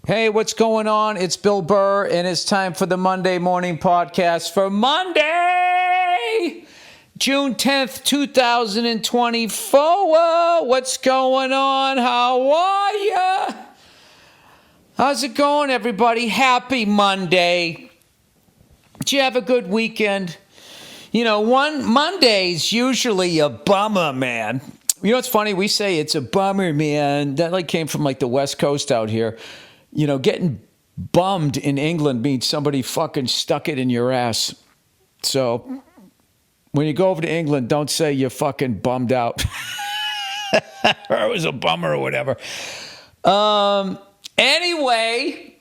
Hey, what's going on? It's Bill Burr, and it's time for the Monday Morning Podcast for Monday, June 10th, 2024. What's going on? How are ya? How's it going, everybody? Happy Monday. Did you have a good weekend? You know, Monday's usually a bummer, man. You know what's funny? We say it's a bummer, man. That came from the West Coast out here. You know, getting bummed in England means somebody fucking stuck it in your ass. So when you go over to England, don't say you're fucking bummed out. Or it was a bummer or whatever. Anyway,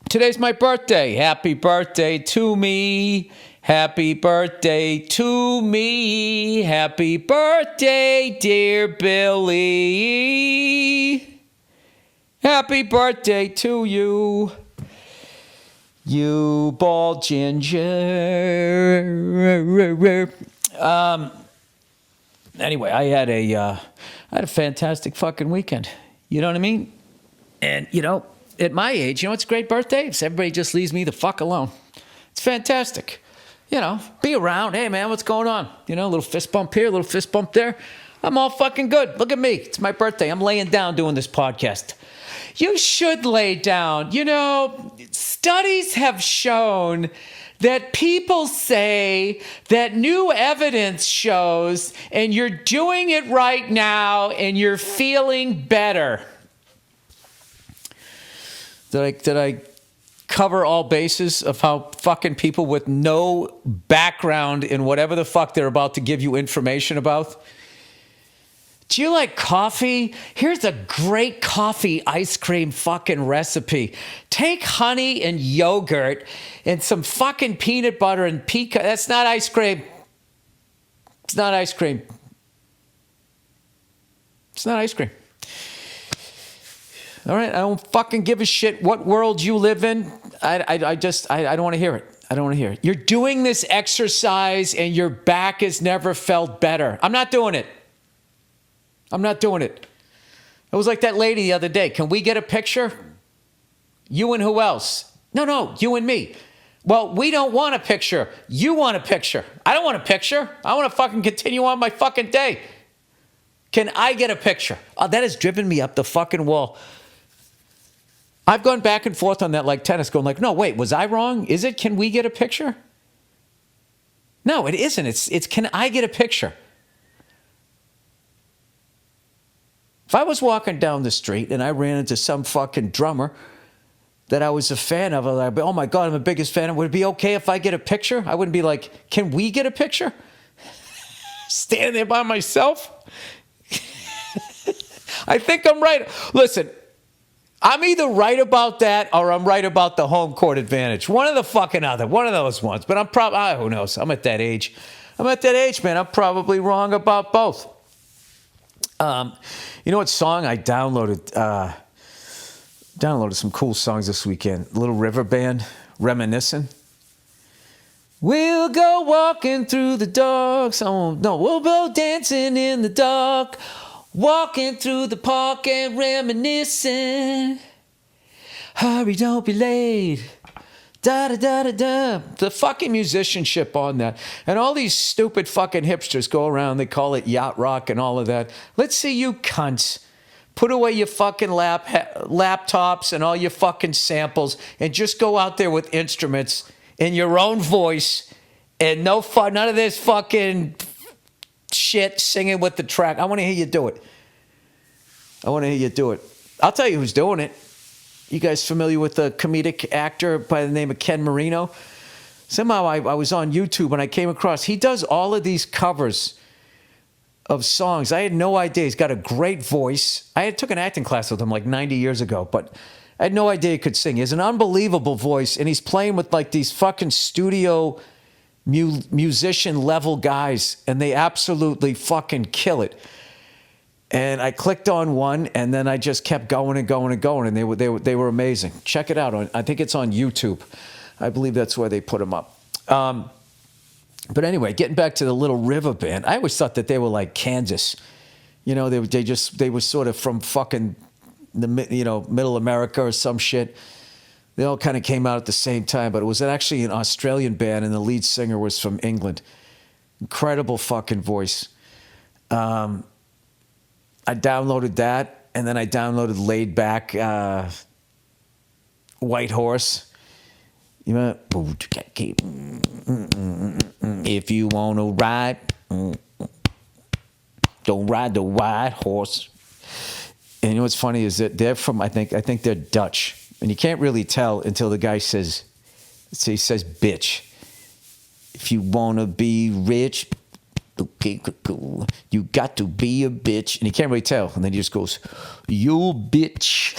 today's my birthday. Happy birthday to me. Happy birthday to me. Happy birthday, dear Billy. Happy birthday to you, you bald ginger. Anyway, I had a fantastic fucking weekend. You know what I mean? And at my age, it's a great birthday. Everybody just leaves me the fuck alone. It's fantastic. Be around. Hey man, what's going on? A little fist bump here, a little fist bump there. I'm all fucking good. Look at me. It's my birthday. I'm laying down doing this podcast. You should lay down. Studies have shown that people say that new evidence shows, and you're doing it right now, and you're feeling better. Did I cover all bases of how fucking people with no background in whatever the fuck they're about to give you information about? Do you like coffee? Here's a great coffee ice cream fucking recipe. Take honey and yogurt and some fucking peanut butter and pecan. That's not ice cream. It's not ice cream. It's not ice cream. All right, I don't fucking give a shit what world you live in. I don't want to hear it. I don't want to hear it. You're doing this exercise and your back has never felt better. I'm not doing it. I'm not doing it. It was like that lady the other day. Can we get a picture? You and who else? No, you and me. Well, we don't want a picture. You want a picture. I don't want a picture. I want to fucking continue on my fucking day. Can I get a picture? Oh, that has driven me up the fucking wall. I've gone back and forth on that like tennis, going no, wait, was I wrong? Is it, can we get a picture? No, it isn't. It's can I get a picture? If I was walking down the street and I ran into some fucking drummer that I was a fan of, I'd be, oh my God, I'm the biggest fan. Would it be okay if I get a picture? I wouldn't be like, can we get a picture? Standing there by myself? I think I'm right. Listen, I'm either right about that or I'm right about the home court advantage. One of the fucking other. One of those ones. But I'm probably, who knows? I'm at that age. Man. I'm probably wrong about both. You know what song I downloaded? Downloaded some cool songs this weekend. Little River Band, Reminiscing. We'll go walking through the dark. We'll go dancing in the dark. Walking through the park and reminiscing. Hurry, don't be late. Da-da-da-da-da. The fucking musicianship on that. And all these stupid fucking hipsters go around, they call it yacht rock and all of that. Let's see you cunts put away your fucking laptops and all your fucking samples and just go out there with instruments in your own voice and none of this fucking shit singing with the track. I want to hear you do it. I'll tell you who's doing it. You guys familiar with a comedic actor by the name of Ken Marino? Somehow I was on YouTube and I came across, he does all of these covers of songs. I had no idea. He's got a great voice. I took an acting class with him like 90 years ago, but I had no idea he could sing. He has an unbelievable voice, and he's playing with like these fucking studio musician level guys, and they absolutely fucking kill it. And I clicked on one, and then I just kept going and going and going, and they were amazing. Check it out. I think it's on YouTube. I believe that's where they put them up. But anyway, getting back to the Little River Band, I always thought that they were like Kansas. You know, they were sort of from fucking Middle America or some shit. They all kind of came out at the same time, but it was actually an Australian band, and the lead singer was from England. Incredible fucking voice. I downloaded that, and then I downloaded Laid Back White Horse. You know, if you want to ride, don't ride the white horse. And you know what's funny is that they're from, I think they're Dutch. And you can't really tell until the guy says bitch. If you want to be rich, okay, cool. You got to be a bitch. And you can't really tell. And then he just goes, you bitch.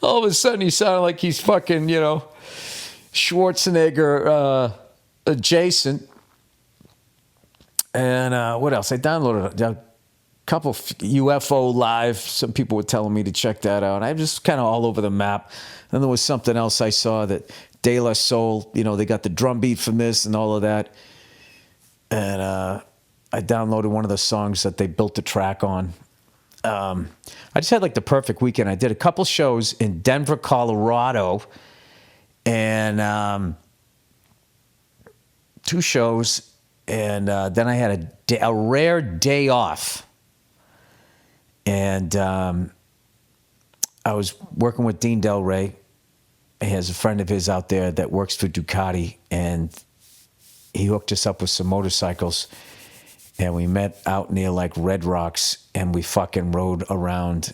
All of a sudden he sounded like he's fucking, Schwarzenegger adjacent. And what else? I downloaded a couple of UFO Live. Some people were telling me to check that out. I'm just kind of all over the map. Then there was something else I saw that De La Soul, they got the drum beat from this and all of that. And I downloaded one of the songs that they built the track on. I just had like the perfect weekend. I did a couple shows in Denver, Colorado, and 2 shows. And then I had a rare day off. And I was working with Dean Del Rey. He has a friend of his out there that works for Ducati, and he hooked us up with some motorcycles. And we met out near like Red Rocks, and we fucking rode around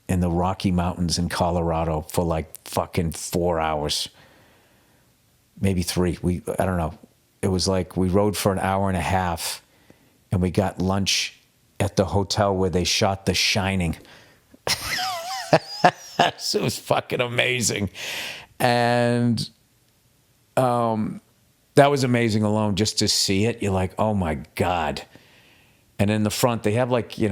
in the Rocky Mountains in Colorado for like fucking 4 hours, maybe 3. I don't know. It was like we rode for an hour and a half, and we got lunch at the hotel where they shot The Shining. So it was fucking amazing. And that was amazing alone just to see it. You're like, oh my God. And in the front, they have like, they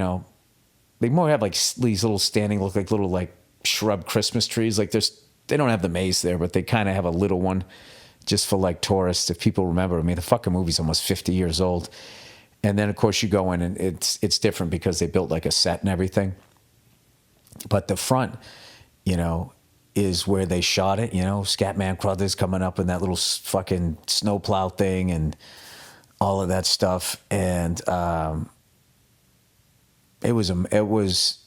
more have like these little look like little like shrub Christmas trees. Like they don't have the maze there, but they kind of have a little one just for like tourists, if people remember. I mean, the fucking movie's almost 50 years old. And then, of course, you go in and it's different because they built like a set and everything. But the front, is where they shot it. Scatman Crothers coming up in that little fucking snowplow thing and all of that stuff. And it was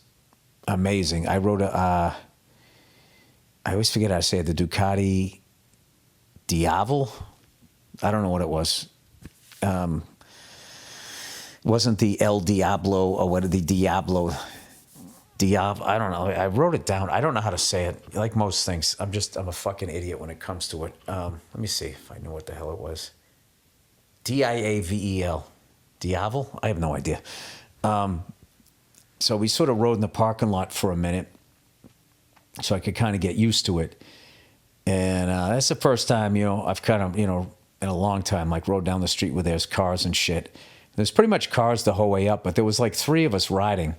amazing. I rode I always forget how to say it, the Ducati Diavel. I don't know what it was. Wasn't the El Diablo or what the Diablo? I don't know. I wrote it down. I don't know how to say it. Like most things, I'm a fucking idiot when it comes to it. Let me see if I know what the hell it was. Diavel. Diavel? I have no idea. So we sort of rode in the parking lot for a minute so I could kind of get used to it. And that's the first time, I've kind of, in a long time, like rode down the street where there's cars and shit. There's pretty much cars the whole way up, but there was like 3 of us riding.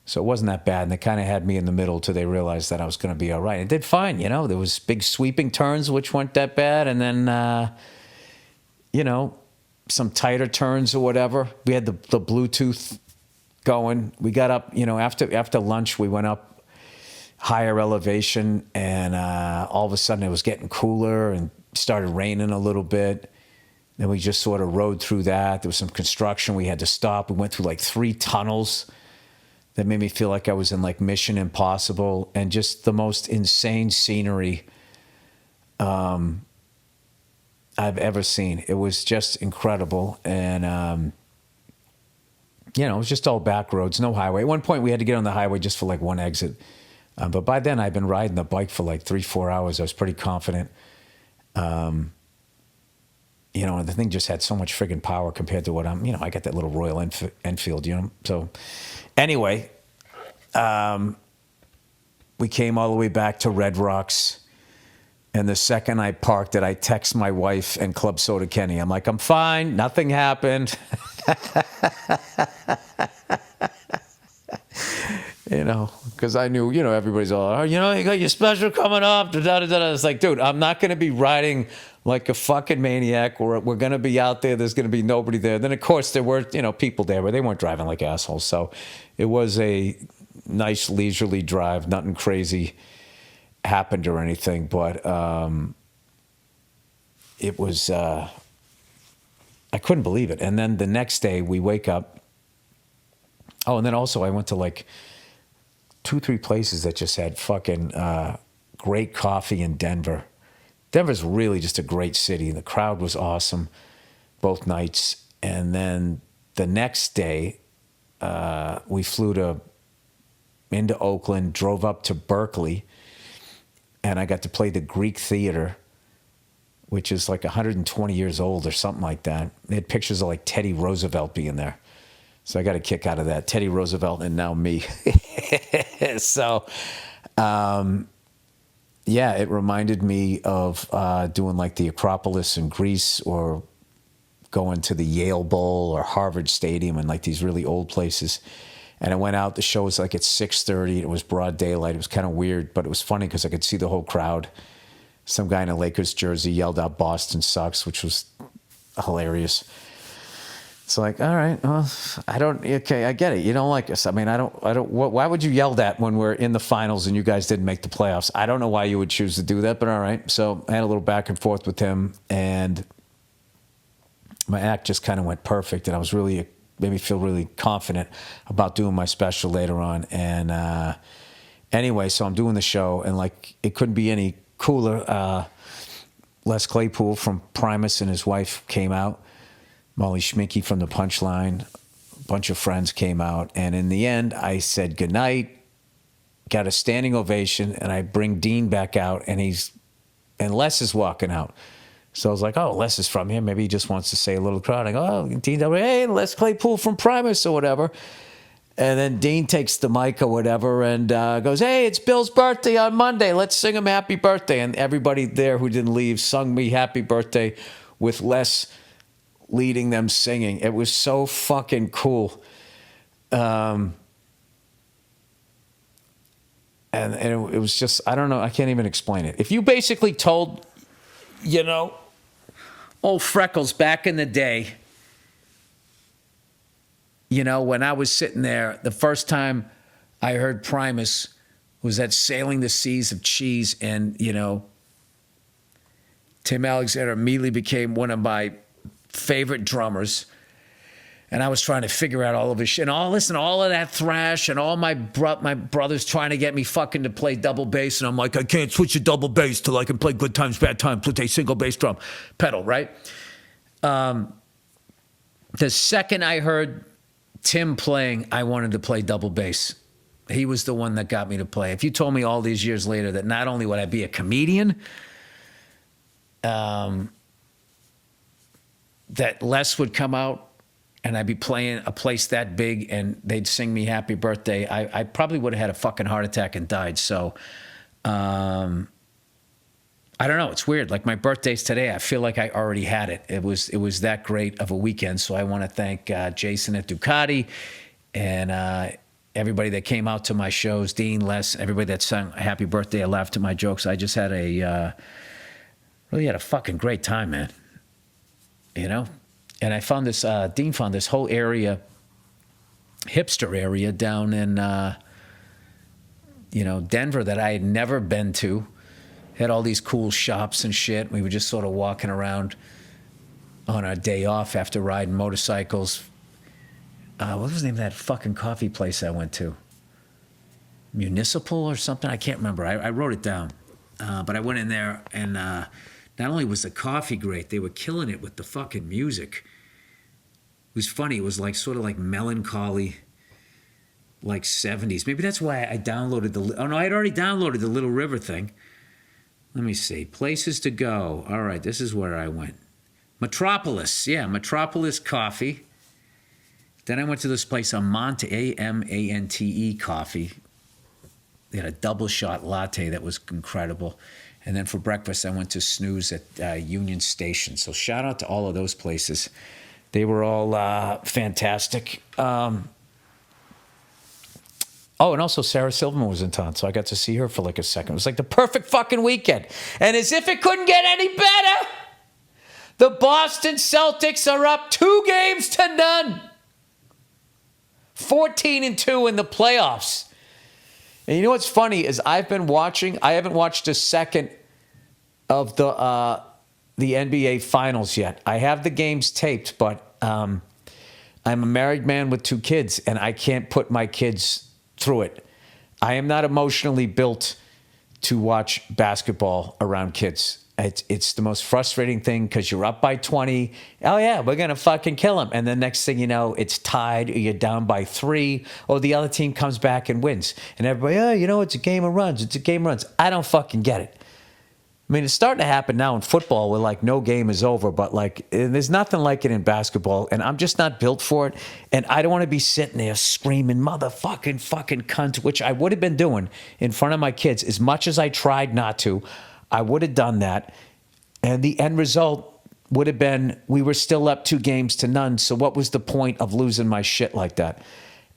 So it wasn't that bad. And they kind of had me in the middle till they realized that I was going to be all right. It did fine, There was big sweeping turns, which weren't that bad. And then, some tighter turns or whatever. We had the Bluetooth going. We got up, after lunch, we went up higher elevation. And all of a sudden it was getting cooler and started raining a little bit. Then we just sort of rode through that. There was some construction. We had to stop. We went through like 3 tunnels that made me feel like I was in like Mission Impossible, and just the most insane scenery I've ever seen. It was just incredible. And, it was just all back roads, no highway. At one point we had to get on the highway just for like one exit. But by then I'd been riding the bike for like 3-4 hours. I was pretty confident. And the thing just had so much friggin' power compared to what I got that little Royal Enfield, So anyway, we came all the way back to Red Rocks. And the second I parked it, I text my wife and Club Soda Kenny. I'm like, I'm fine. Nothing happened. Because I knew, everybody's all, you got your special coming up. Da, da, da, da. It's like, dude, I'm not going to be riding like a fucking maniac. We're going to be out there. There's going to be nobody there. Then, of course, there were, people there, but they weren't driving like assholes. So it was a nice leisurely drive. Nothing crazy happened or anything, but it was, I couldn't believe it. And then the next day we wake up. Oh, and then also I went to like 2-3 places that just had fucking great coffee in Denver. Denver's really just a great city. The crowd was awesome both nights. And then the next day, we flew into Oakland, drove up to Berkeley, and I got to play the Greek Theater, which is like 120 years old or something like that. They had pictures of like Teddy Roosevelt being there. So I got a kick out of that. Teddy Roosevelt and now me. So, yeah, it reminded me of doing like the Acropolis in Greece or going to the Yale Bowl or Harvard Stadium and like these really old places. And I went out, the show was like at 6:30. It was broad daylight. It was kind of weird, but it was funny because I could see the whole crowd. Some guy in a Lakers jersey yelled out "Boston sucks," which was hilarious. It's like, all right, well, okay, I get it. You don't like us. I mean, why would you yell that when we're in the finals and you guys didn't make the playoffs? I don't know why you would choose to do that, but all right. So I had a little back and forth with him, and my act just kind of went perfect, and made me feel really confident about doing my special later on. And anyway, so I'm doing the show, and like, it couldn't be any cooler. Les Claypool from Primus and his wife came out. Molly Schminke from the Punchline, a bunch of friends came out. And in the end, I said goodnight, got a standing ovation, and I bring Dean back out, and Les is walking out. So I was like, oh, Les is from here. Maybe he just wants to say a little crowd. I go, oh, Dean, hey, Les Claypool from Primus or whatever. And then Dean takes the mic or whatever and goes, hey, it's Bill's birthday on Monday. Let's sing him happy birthday. And everybody there who didn't leave sung me happy birthday with Les leading them singing. It was so fucking cool. And it was just, I don't know, I can't even explain it. If you basically told, old Freckles back in the day, when I was sitting there, the first time I heard Primus was at Sailing the Seas of Cheese, and, Tim Alexander immediately became one of my favorite drummers, and I was trying to figure out all of his shit. And all of that thrash, and all my brothers trying to get me fucking to play double bass, and I'm like, I can't switch to double bass till I can play Good Times, Bad Times with a single bass drum pedal, right? The second I heard Tim playing, I wanted to play double bass. He was the one that got me to play. If you told me all these years later that not only would I be a comedian, that Les would come out and I'd be playing a place that big and they'd sing me happy birthday, I probably would have had a fucking heart attack and died. So, I don't know. It's weird. Like, my birthday's today. I feel like I already had it. It was that great of a weekend. So I want to thank Jason at Ducati and everybody that came out to my shows, Dean, Les, everybody that sang happy birthday. I laughed at my jokes. I just had really had a fucking great time, man. And I found this, Dean found this whole area, hipster area down in, Denver that I had never been to. Had all these cool shops and shit. We were just sort of walking around on our day off after riding motorcycles. What was the name of that fucking coffee place I went to? Municipal or something? I can't remember. I wrote it down. But I went in there, and not only was the coffee great, they were killing it with the fucking music. It was funny. It was like sort of like melancholy, like 70s. Maybe that's why I downloaded I had already downloaded the Little River thing. Let me see. Places to go. All right, this is where I went. Metropolis. Yeah, Metropolis Coffee. Then I went to this place on Monte, A-M-A-N-T-E Coffee. They had a double shot latte that was incredible. And then for breakfast, I went to Snooze at Union Station. So shout out to all of those places. They were all fantastic. Oh, and also Sarah Silverman was in town, so I got to see her for like a second. It was like the perfect fucking weekend. And as if it couldn't get any better, The Boston Celtics are up 2-0. 14-2 in the playoffs. And you know what's funny is I haven't watched a second of the NBA Finals yet. I have the games taped, but I'm a married man with 2 kids, and I can't put my kids through it. I am not emotionally built to watch basketball around kids. It's the most frustrating thing because you're up by 20. Oh, yeah, we're going to fucking kill them. And the next thing you know, it's tied or you're down by 3 or the other team comes back and wins. And everybody, oh, you know, it's a game of runs. It's a game of runs. I don't fucking get it. I mean, it's starting to happen now in football where, like, no game is over. But, like, there's nothing like it in basketball. And I'm just not built for it. And I don't want to be sitting there screaming, motherfucking fucking cunt, which I would have been doing in front of my kids. As much as I tried not to, I would have done that. And the end result would have been we were still up 2-0. So what was the point of losing my shit like that?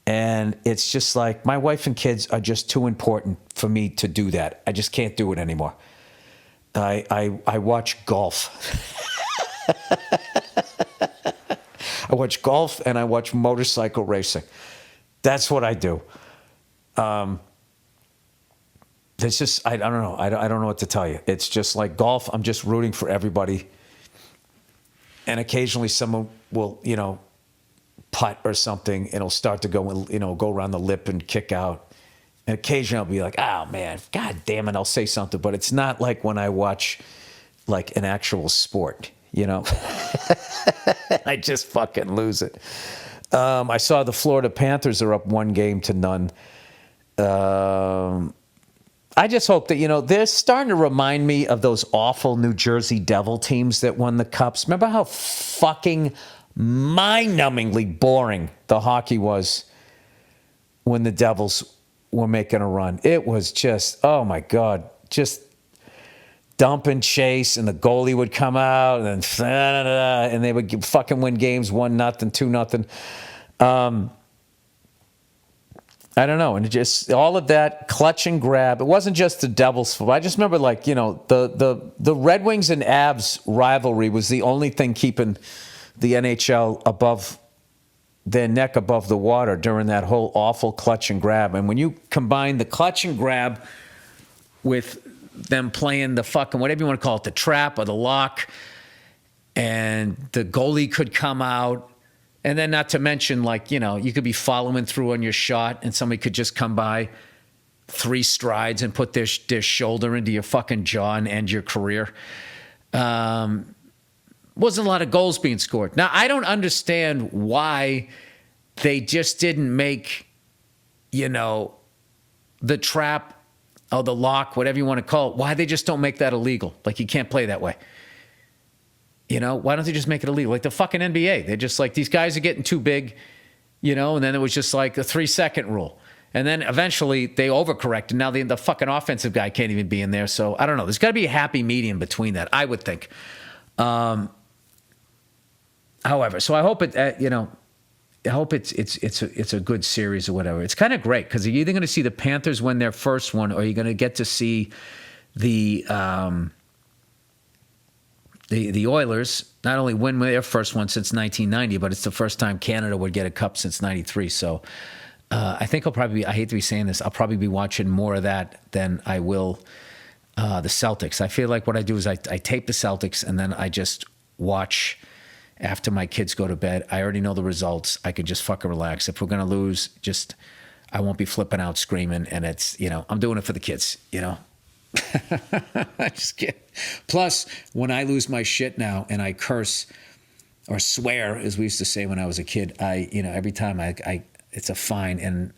And it's just like my wife and kids are just too important for me to do that. I just can't do it anymore. I watch golf. I watch golf and I watch motorcycle racing. That's what I do. It's just, I don't know. I don't know what to tell you. It's just like golf. I'm just rooting for everybody. And occasionally someone will, you know, putt or something and it'll start to go, you know, go around the lip and kick out. And occasionally I'll be like, oh man, God damn it, I'll say something. But it's not like when I watch like an actual sport, you know. I just fucking lose it. I saw the Florida Panthers are up 1-0. I just hope that, you know, they're starting to remind me of those awful New Jersey Devil teams that won the Cups. Remember how fucking mind-numbingly boring the hockey was when the Devils were making a run? It was just, oh my God, just dump and chase, and the goalie would come out, and then and they would fucking win games 1-0, 2-0. I don't know, and it just all of that clutch and grab. It wasn't just the Devils' fault. I just remember, like, you know, the Red Wings and Avs rivalry was the only thing keeping the NHL above their neck above the water during that whole awful clutch and grab. And when you combine the clutch and grab with them playing the fucking, whatever you want to call it, the trap or the lock, and the goalie could come out, and then not to mention, like, you know, you could be following through on your shot and somebody could just come by 3 strides and put their shoulder into your fucking jaw and end your career. Wasn't a lot of goals being scored. Now, I don't understand why they just didn't make, you know, the trap or the lock, whatever you want to call it, why they just don't make that illegal. Like, you can't play that way. You know, why don't they just make it illegal? Like the fucking NBA. They're just like, these guys are getting too big, you know, and then it was just like the 3-second rule. And then eventually they overcorrected. Now the fucking offensive guy can't even be in there. So I don't know. There's got to be a happy medium between that, I would think. However, so I hope it, you know, I hope it's a good series or whatever. It's kind of great because you're either going to see the Panthers win their first one, or you're going to get to see the Oilers not only win their first one since 1990, but it's the first time Canada would get a cup since 93. So I think I'll probably be, I hate to be saying this, I'll probably be watching more of that than I will the Celtics. I feel like what I do is I tape the Celtics and then I just watch after my kids go to bed. I already know the results. I can just fucking relax. If we're going to lose, just, I won't be flipping out screaming. And it's, you know, I'm doing it for the kids, you know. I just can't. Plus, when I lose my shit now and I curse or swear, as we used to say when I was a kid, you know, every time I it's a fine, and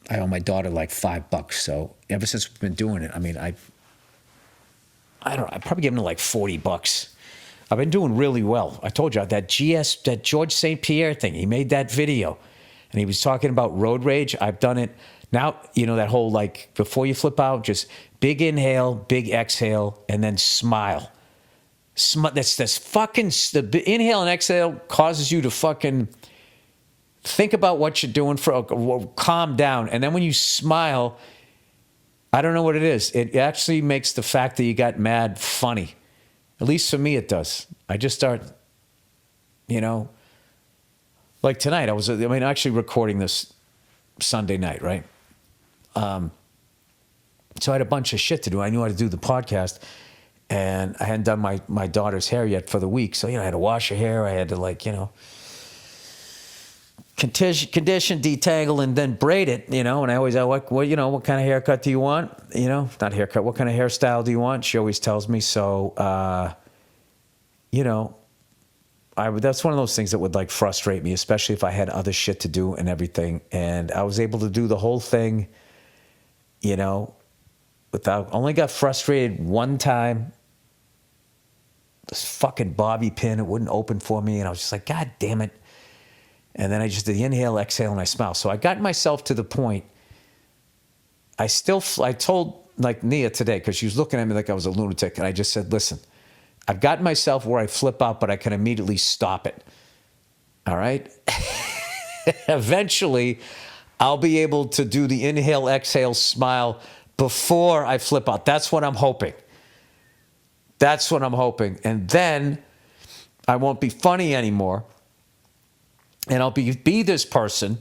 I owe my daughter like $5. So ever since we've been doing it, I mean, I don't know, I probably given her like $40. I've been doing really well. I told you that George St. Pierre thing. He made that video, and he was talking about road rage. I've done it. Now, you know, that whole, like, before you flip out, just big inhale, big exhale, and then smile. That's fucking, the inhale and exhale causes you to fucking think about what you're doing, calm down. And then when you smile, I don't know what it is. It actually makes the fact that you got mad funny. At least for me, it does. I just start, like tonight, actually recording this Sunday night, right? So I had a bunch of shit to do. I knew how to do the podcast, and I hadn't done my daughter's hair yet for the week. So, I had to wash her hair. I had to condition, detangle, and then braid it, and I always ask, what kind of haircut do you want? Not haircut, what kind of hairstyle do you want? She always tells me. So, that's one of those things that would frustrate me, especially if I had other shit to do and everything. And I was able to do the whole thing, only got frustrated one time. This fucking bobby pin, it wouldn't open for me. And I was just like, God damn it. And then I just did the inhale, exhale, and I smile. So I got myself to the point. I told Nia today, because she was looking at me like I was a lunatic. And I just said, listen, I've gotten myself where I flip out, but I can immediately stop it. All right? Eventually, I'll be able to do the inhale, exhale, smile before I flip out. That's what I'm hoping. And then I won't be funny anymore. And I'll be this person,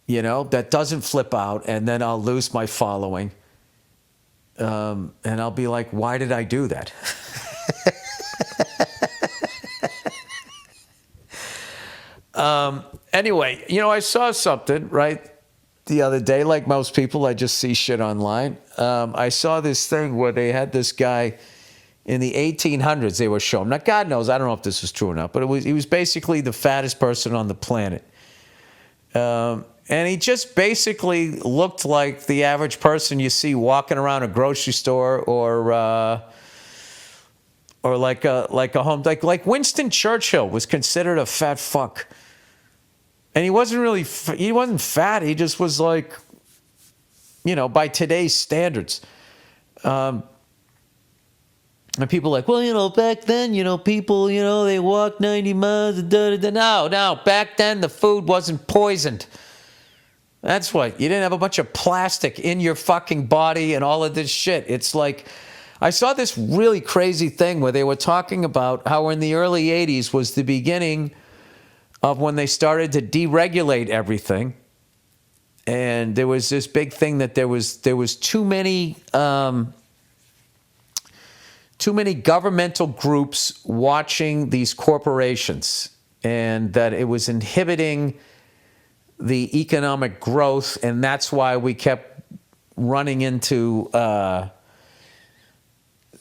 that doesn't flip out. And then I'll lose my following. And I'll be like, why did I do that? Anyway, I saw something, right, the other day. Like most people, I just see shit online. I saw this thing where they had this guy in the 1800s. They were showing. Now, God knows, I don't know if this is true or not, but he was basically the fattest person on the planet. And he just basically looked like the average person you see walking around a grocery store or like a home. Like Winston Churchill was considered a fat fuck. And he wasn't fat. He just was like, by today's standards. And people are like, well, back then, people, they walked 90 miles. No, back then the food wasn't poisoned. That's what. You didn't have a bunch of plastic in your fucking body and all of this shit. It's like, I saw this really crazy thing where they were talking about how in the early 80s was the beginning of when they started to deregulate everything. And there was this big thing that there was too many governmental groups watching these corporations, and that it was inhibiting the economic growth, and that's why we kept running into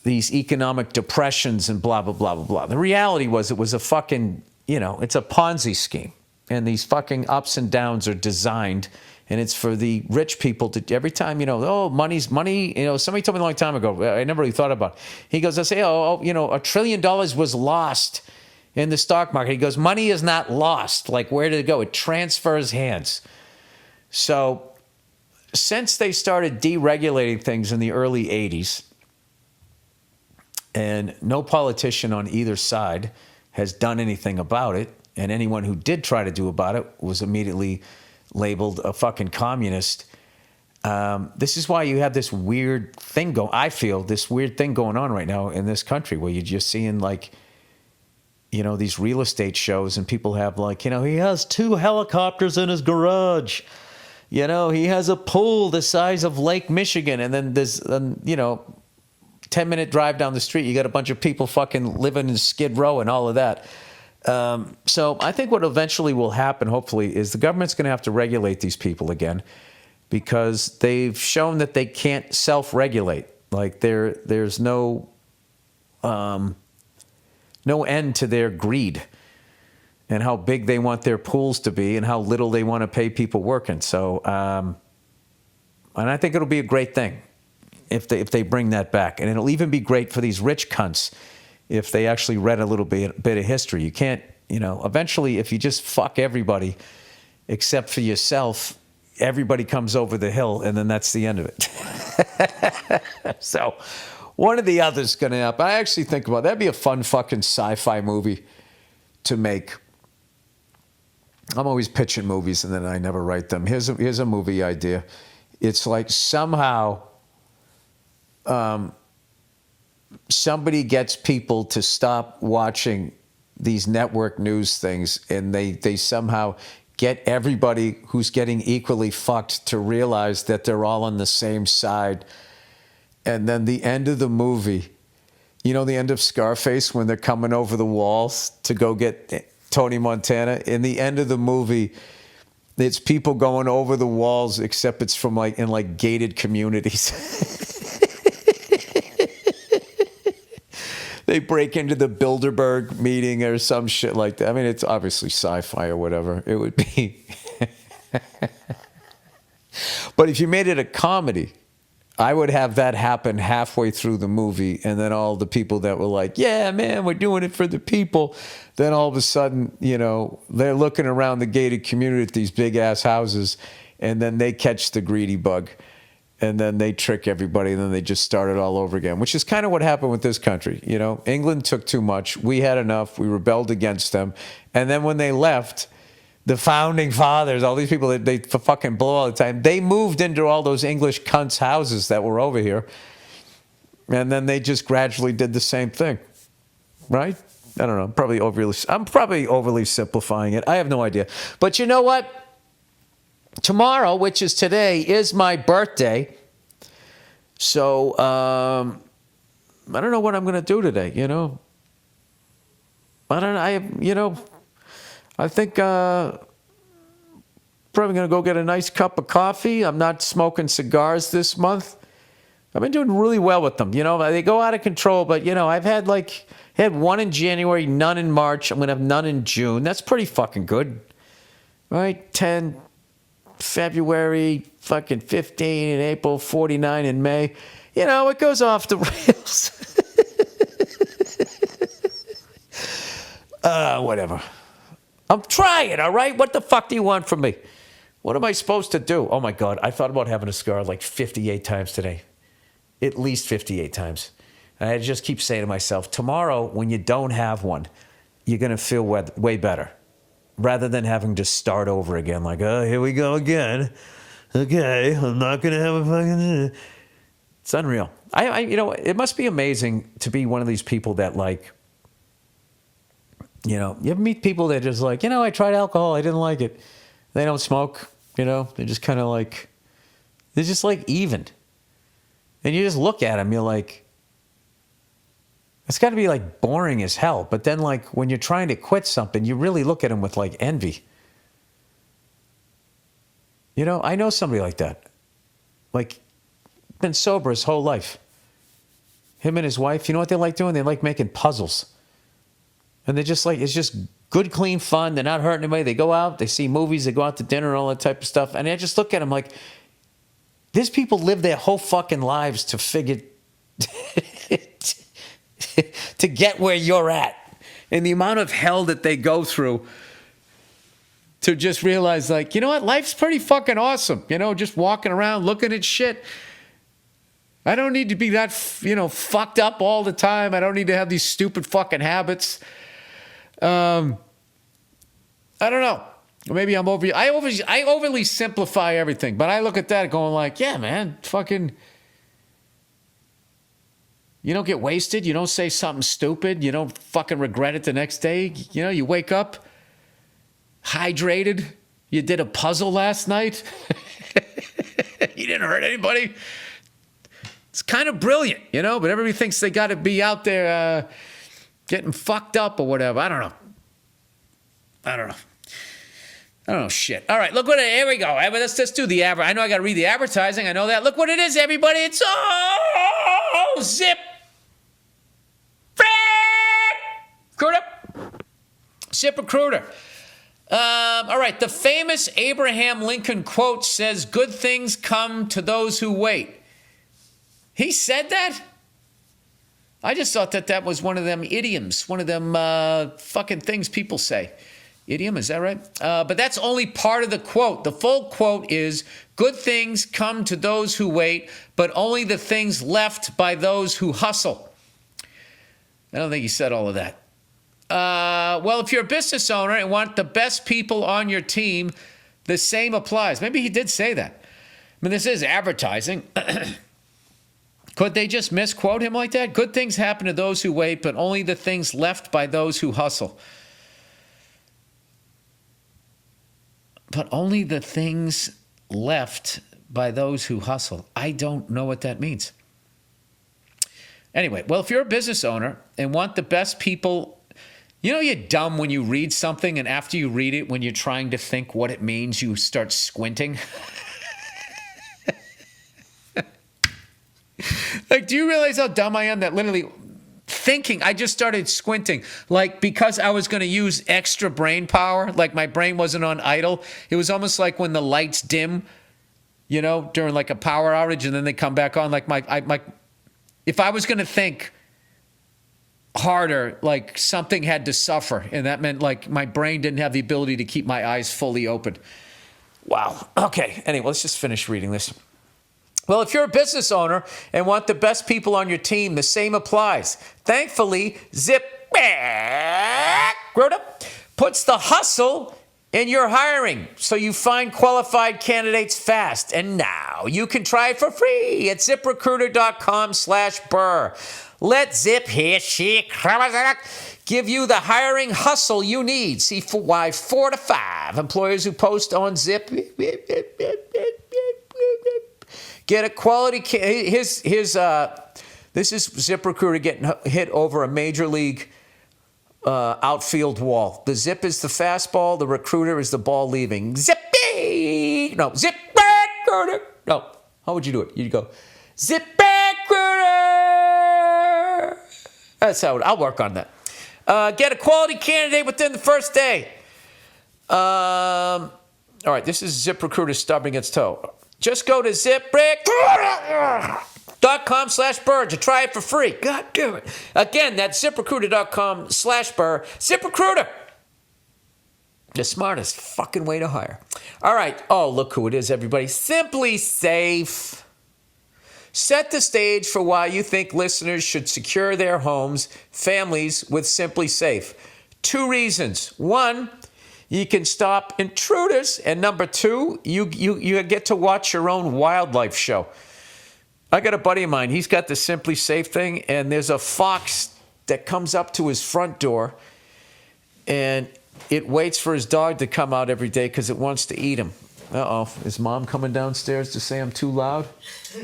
these economic depressions and blah, blah, blah, blah, blah. The reality was it was a fucking, it's a Ponzi scheme, and these fucking ups and downs are designed, and it's for the rich people to, every time, money's money. Somebody told me a long time ago, I never really thought about it. He goes, I say, $1 trillion was lost in the stock market. He goes, money is not lost. Like, where did it go? It transfers hands. So since they started deregulating things in the early 80s, and no politician on either side has done anything about it, and anyone who did try to do about it was immediately labeled a fucking communist. This is why you have this weird thing this weird thing going on right now in this country, where you're just seeing these real estate shows, and people have he has 2 helicopters in his garage. He has a pool the size of Lake Michigan, and then there's 10-minute drive down the street, you got a bunch of people fucking living in Skid Row and all of that. So I think what eventually will happen, hopefully, is the government's going to have to regulate these people again, because they've shown that they can't self-regulate. Like there's no end to their greed and how big they want their pools to be and how little they want to pay people working. So, and I think it'll be a great thing if they bring that back. And it'll even be great for these rich cunts if they actually read a little bit of history. You can't, eventually if you just fuck everybody except for yourself, everybody comes over the hill, and then that's the end of it. So one or the other's going to happen. I actually think about that'd be a fun fucking sci-fi movie to make. I'm always pitching movies and then I never write them. Here's a movie idea. It's like somehow somebody gets people to stop watching these network news things, and they somehow get everybody who's getting equally fucked to realize that they're all on the same side. And then the end of the movie, you know, the end of Scarface when they're coming over the walls to go get Tony Montana. In the end of the movie, it's people going over the walls, except it's from like in like gated communities. They break into the Bilderberg meeting or some shit like that. I mean, it's obviously sci-fi or whatever it would be. But if you made it a comedy, I would have that happen halfway through the movie, and then all the people that were like, yeah, man, we're doing it for the people. Then all of a sudden, you know, they're looking around the gated community at these big-ass houses, and then they catch the greedy bug. And then they trick everybody, and then they just start it all over again, which is kind of what happened with this country. You know, England took too much. We had enough. We rebelled against them. And then when they left, the founding fathers, all these people that they fucking blow all the time, they moved into all those English cunts' houses that were over here. And then they just gradually did the same thing. Right? I don't know. I'm probably overly simplifying it. I have no idea. But you know what? Tomorrow, which is today, is my birthday. So, I don't know what I'm going to do today, you know. I think probably going to go get a nice cup of coffee. I'm not smoking cigars this month. I've been doing really well with them. You know, they go out of control, but, you know, I've had one in January, none in March. I'm going to have none in June. That's pretty fucking good. Right? 10 February, fucking 15 in April, 49 in May. You know, it goes off the rails. Whatever. I'm trying, all right? What the fuck do you want from me? What am I supposed to do? Oh, my God. I thought about having a cigar like 58 times today. At least 58 times. And I just keep saying to myself, tomorrow, when you don't have one, you're going to feel way better. Rather than having to start over again, like, oh, here we go again. Okay, I'm not going to have a fucking... It's unreal. You know, it must be amazing to be one of these people that, like, you know, you ever meet people that are just like, you know, I tried alcohol, I didn't like it. They don't smoke, you know, they're just kind of like, they're just like even. And you just look at them, you're like, it's got to be like boring as hell. But then like when you're trying to quit something, you really look at them with like envy. You know, I know somebody like that. Like, been sober his whole life. Him and his wife, you know what they like doing? They like making puzzles. And they're just like, it's just good, clean fun. They're not hurting anybody. They go out, they see movies, they go out to dinner and all that type of stuff. And I just look at them like, these people live their whole fucking lives to figure... to get where you're at, and the amount of hell that they go through to just realize, like, you know what, life's pretty fucking awesome. You know, just walking around looking at shit. I don't need to be that, you know, fucked up all the time. I don't need to have these stupid fucking habits. I don't know. Maybe I overly simplify everything, but I look at that going like, yeah, man, fucking. You don't get wasted. You don't say something stupid. You don't fucking regret it the next day. You know, you wake up hydrated. You did a puzzle last night. You didn't hurt anybody. It's kind of brilliant, you know, but everybody thinks they got to be out there getting fucked up or whatever. I don't know shit. All right, look what here we go. Let's do the I know I got to read the advertising. I know that. Look what it is, everybody. It's Zip. ZipRecruiter. All right, the famous Abraham Lincoln quote says, good things come to those who wait. He said that? I just thought that was one of them idioms, one of them fucking things people say. Idiom, is that right? But that's only part of the quote. The full quote is, good things come to those who wait, but only the things left by those who hustle. I don't think he said all of that. Well, if you're a business owner and want the best people on your team, the same applies. Maybe he did say that. I mean, this is advertising. Could they just misquote him like that? Good things happen to those who wait, but only the things left by those who hustle. But only the things left by those who hustle. I don't know what that means. Anyway, well, if you're a business owner and want the best people, you're dumb when you read something and after you read it, when you're trying to think what it means, you start squinting. Like, do you realize how dumb I am that literally thinking, I just started squinting. Like, because I was going to use extra brain power, like my brain wasn't on idle. It was almost like when the lights dim, during like a power outage and then they come back on. Like if I was going to think harder, like something had to suffer. And that meant like my brain didn't have the ability to keep my eyes fully open. Wow. Okay. Anyway, let's just finish reading this. Well, if you're a business owner and want the best people on your team, the same applies. Thankfully, ZipRecruiter puts the hustle in your hiring so you find qualified candidates fast. And now you can try it for free at ZipRecruiter.com/Burr. Let Zip give you the hiring hustle you need. See why 4 to 5 employers who post on Zip get a quality. This is ZipRecruiter getting hit over a major league outfield wall. The Zip is the fastball. The recruiter is the ball leaving. ZipRecruiter. No. How would you do it? You'd go ZipRecruiter. That's how I'll work on that. Get a quality candidate within the first day. All right. This is ZipRecruiter stubbing its toe. Just go to ZipRecruiter.com/Burr to try it for free. God damn it. Again, that's ZipRecruiter.com/Burr. ZipRecruiter. The smartest fucking way to hire. All right. Oh, look who it is, everybody. Simply Safe. Set the stage for why you think listeners should secure their homes, families with Simply Safe. 2 reasons. 1, you can stop intruders. And number 2, you get to watch your own wildlife show. I got a buddy of mine. He's got the Simply Safe thing, and there's a fox that comes up to his front door, and it waits for his dog to come out every day because it wants to eat him. Uh-oh. Is Mom coming downstairs to say I'm too loud?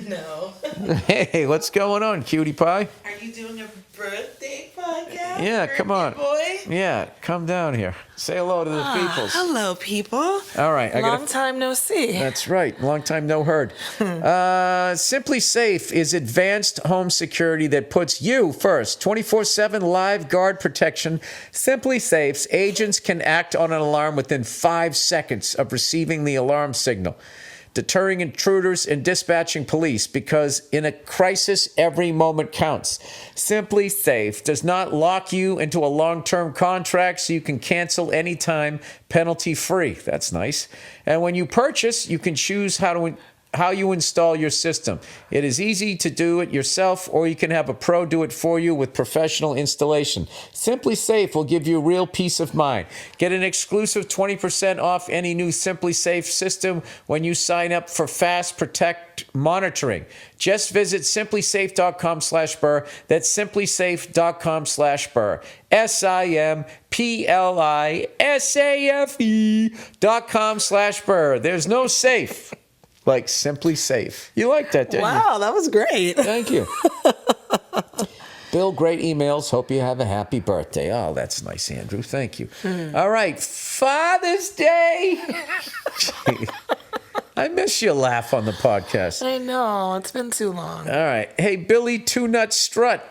No. Hey, what's going on, cutie pie? Are you doing a birthday podcast? Yeah, come on. Boy? Yeah, come down here. Say hello to the peoples. Hello, people. All right. Long time no see. That's right. Long time no heard. Simply Safe is advanced home security that puts you first. 24/7 live guard protection. Simply Safe's agents can act on an alarm within 5 seconds of receiving the alarm signal, deterring intruders and dispatching police, because in a crisis, every moment counts. Simply Safe does not lock you into a long-term contract, so you can cancel anytime, penalty-free. That's nice. And when you purchase, you can choose how you install your system. It is easy to do it yourself, or you can have a pro do it for you with professional installation. Simply Safe will give you real peace of mind. Get an exclusive 20% off any new Simply Safe system when you sign up for Fast Protect monitoring. Just visit simplysafe.com/Burr. That's simplysafe.com/Burr. simplysafe.com/Burr. There's no safe like Simply Safe. You like that, didn't you? Wow, that was great. Thank you. Bill, great emails. Hope you have a happy birthday. Oh, that's nice, Andrew. Thank you. All right, Father's Day. I miss your laugh on the podcast. I know. It's been too long. All right. Hey, Billy Two Nut Strut.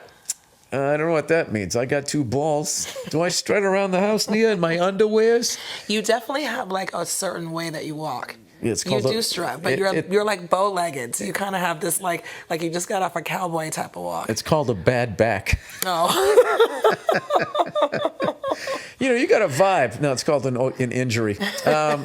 I don't know what that means. I got 2 balls. Do I strut around the house, Nia, in my underwears? You definitely have like a certain way that you walk. It's You do strut, but you're like bow-legged, so you kind of have this like you just got off a cowboy type of walk. It's called a bad back. Oh. You got a vibe. No, it's called an injury. All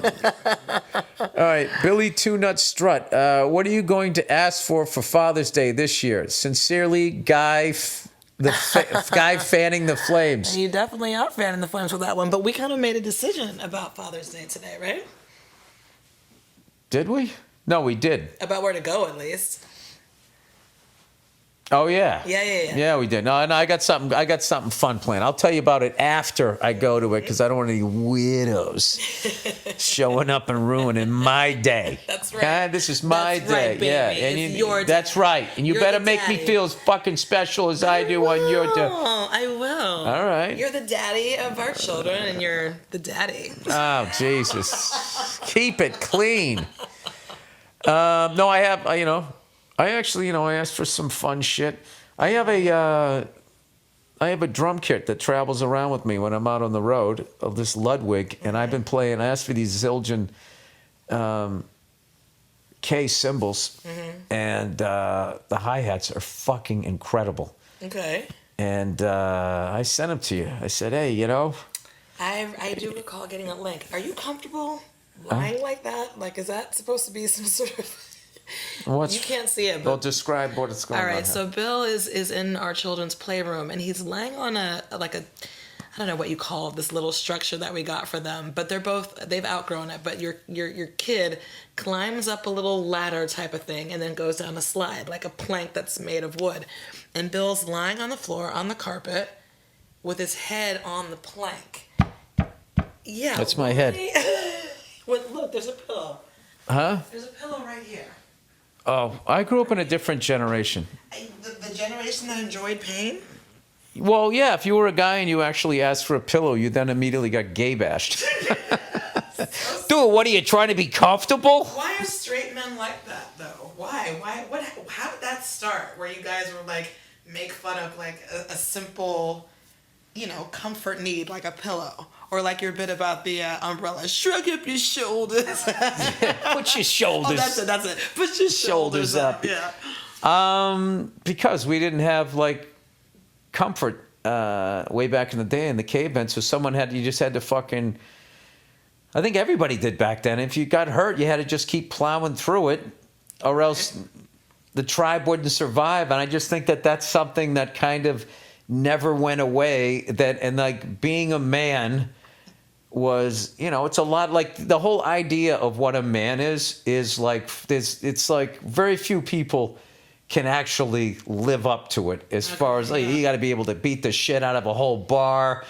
right, Billy Two Nut Strut. What are you going to ask for Father's Day this year? Sincerely, Guy fanning the flames. You definitely are fanning the flames with that one, but we kind of made a decision about Father's Day today, right? Did we? No, we did. About where to go, at least. Oh yeah. Yeah, we did. No, I got something fun planned. I'll tell you about it after I go to it because I don't want any weirdos showing up and ruining my day. That's right. This is my That's day. right, baby. Yeah, It's your day. That's right. And you You're better the make me daddy. feel as fucking special as I do on your day. I will. All right. You're the daddy of our children, and you're the daddy. Oh Jesus! Keep it clean. No, I have. I actually, I asked for some fun shit. I have a drum kit that travels around with me when I'm out on the road of this Ludwig, and I've been playing. I asked for these Zildjian K cymbals, and the hi-hats are fucking incredible. Okay. And I sent them to you. I said, hey, I do recall getting a link. Are you comfortable lying like that? Like, is that supposed to be some sort of... You can't see it, Well, but... describe what it's going on. All right, so Bill is in our children's playroom, and he's laying on a I don't know what you call this little structure that we got for them, but they've outgrown it. But your kid climbs up a little ladder type of thing and then goes down a slide, like a plank that's made of wood. And Bill's lying on the floor on the carpet with his head on the plank. Yeah. That's my head. Look, there's a pillow. Huh? There's a pillow right here. Oh, I grew up in a different generation. The generation that enjoyed pain? Well, yeah, if you were a guy and you actually asked for a pillow, you then immediately got gay bashed. Dude, what are you, trying to be comfortable? Why are straight men like that, though? Why? How did that start? Where you guys were like, make fun of like a simple, comfort need, like a pillow? Or like your bit about the umbrella. Shrug up your shoulders. Put your shoulders. Oh, that's it. Put your shoulders up. Yeah. Because we didn't have like comfort way back in the day in the cavemen, so you just had to fucking. I think everybody did back then. If you got hurt, you had to just keep plowing through it, or else the tribe wouldn't survive. And I just think that that's something that kind of never went away. And like being a man was, it's a lot like the whole idea of what a man is like, it's like very few people can actually live up to it as far as like, you got to be able to beat the shit out of a whole bar.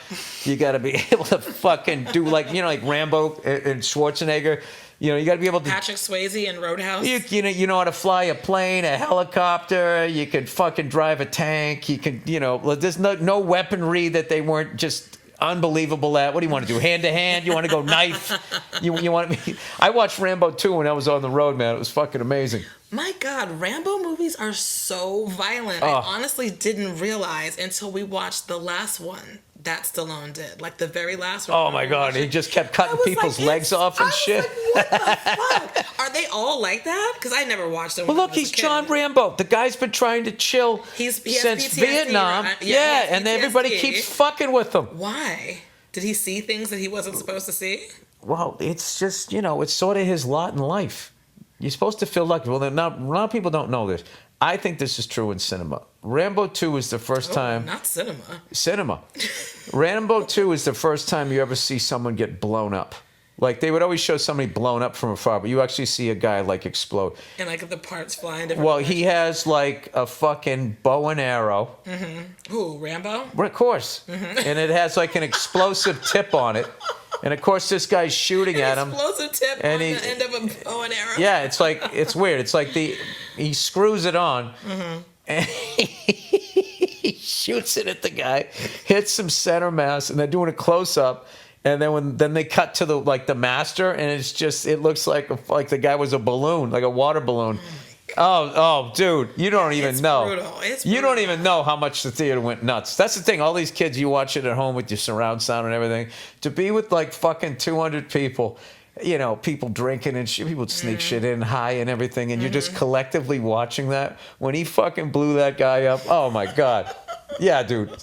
You got to be able to fucking do like Rambo and Schwarzenegger. You got to be able to. Patrick Swayze in Roadhouse. You know how to fly a plane, a helicopter. You can fucking drive a tank. You can, there's no weaponry that they weren't just unbelievable at. What do you want to do? Hand to hand? You want to go knife? You want to? I watched Rambo 2 when I was on the road, man. It was fucking amazing. My God, Rambo movies are so violent. I honestly didn't realize until we watched the last one that Stallone did, like the very last one. Oh my God, he just kept cutting people's legs off and shit. Like, what the fuck? Are they all like that? Because I never watched them. Well, look, he's John Rambo. The guy's been trying to chill since PTSD, Vietnam. right? Yeah, and everybody keeps fucking with him. Why? Did he see things that he wasn't supposed to see? Well, it's just, it's sort of his lot in life. You're supposed to feel lucky. Well, a lot of people don't know this. I think this is true in cinema. Rambo 2 is the first time... Not cinema. Cinema. Rambo 2 is the first time you ever see someone get blown up. Like, they would always show somebody blown up from afar, but you actually see a guy, like, explode. And, like, the parts flying different Well, he has, like, a fucking bow and arrow. Mm-hmm. Who, Rambo? Of course. Mm-hmm. And it has, like, an explosive tip on it. And, of course, this guy's shooting at him. Explosive tip on the end of a bow and arrow. Yeah, it's like, it's weird. It's like he screws it on. Mm-hmm. And he shoots it at the guy, hits some center mass, and they're doing a close-up. And then they cut to the master, and it looks like the guy was a balloon, like a water balloon. Oh, dude, you don't even know. Brutal. It's you brutal. don't even know how much the theater went nuts. That's the thing. All these kids, you watch it at home with your surround sound and everything. To be with like fucking 200 people, people drinking and shit, people sneak shit in high and everything, and you're just collectively watching that. When he fucking blew that guy up, oh my God. Yeah, dude.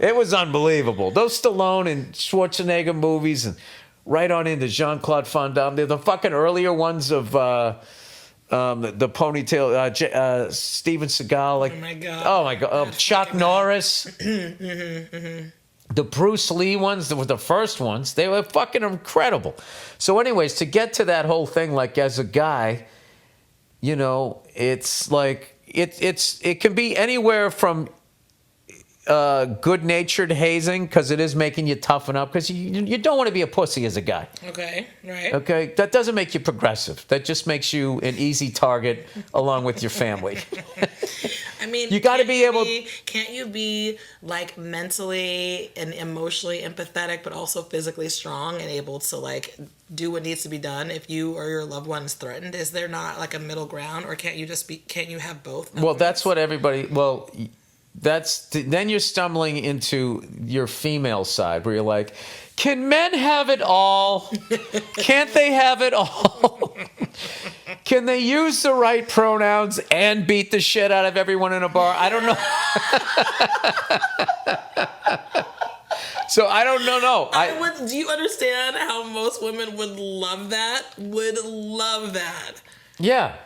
It was unbelievable. Those Stallone and Schwarzenegger movies, and right on into Jean-Claude Van Damme. They're the fucking earlier ones of the ponytail, Steven Seagal. Like, oh my God. Chuck Norris. The Bruce Lee ones, were the first ones. They were fucking incredible. So anyways, to get to that whole thing, like as a guy, it's like, it can be anywhere from good-natured hazing, because it is making you toughen up, because you don't want to be a pussy as a guy. Okay, right. Okay, that doesn't make you progressive. That just makes you an easy target along with your family. I mean, you got to be able. Can't you be like mentally and emotionally empathetic, but also physically strong and able to like do what needs to be done if you or your loved one is threatened? Is there not like a middle ground, or can't you just be? Can't you have both? Well, that's what everybody. Well. Then you're stumbling into your female side where you're like, can men have it all? Can't they have it all? Can they use the right pronouns and beat the shit out of everyone in a bar? I don't know. So I don't know. No. Do you understand how most women would love that? Would love that. Yeah.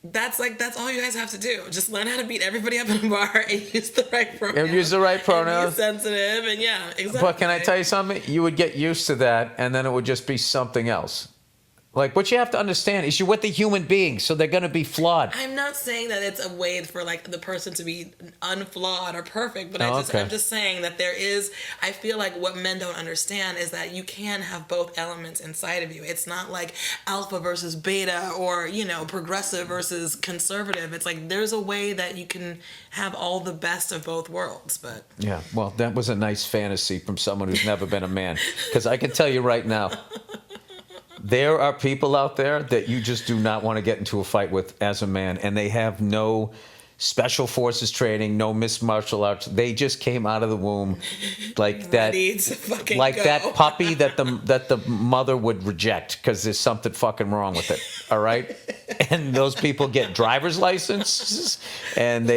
That's all you guys have to do. Just learn how to beat everybody up in a bar and use the right pronouns. And use the right pronouns. Be sensitive and yeah, exactly. But can I tell you something? You would get used to that, and then it would just be something else. Like, what you have to understand is you're with a human being, so they're going to be flawed. I'm not saying that it's a way for, like, the person to be unflawed or perfect, but I'm just saying that there is, I feel like what men don't understand is that you can have both elements inside of you. It's not like alpha versus beta or, you know, progressive versus conservative. It's like there's a way that you can have all the best of both worlds, but... Yeah, well, that was a nice fantasy from someone who's never been a man. Because I can tell you right now... There are people out there that you just do not want to get into a fight with as a man, and they have no special forces training, no mixed martial arts. They just came out of the womb like that, that puppy that the mother would reject because there's something fucking wrong with it. All right, and those people get driver's licenses and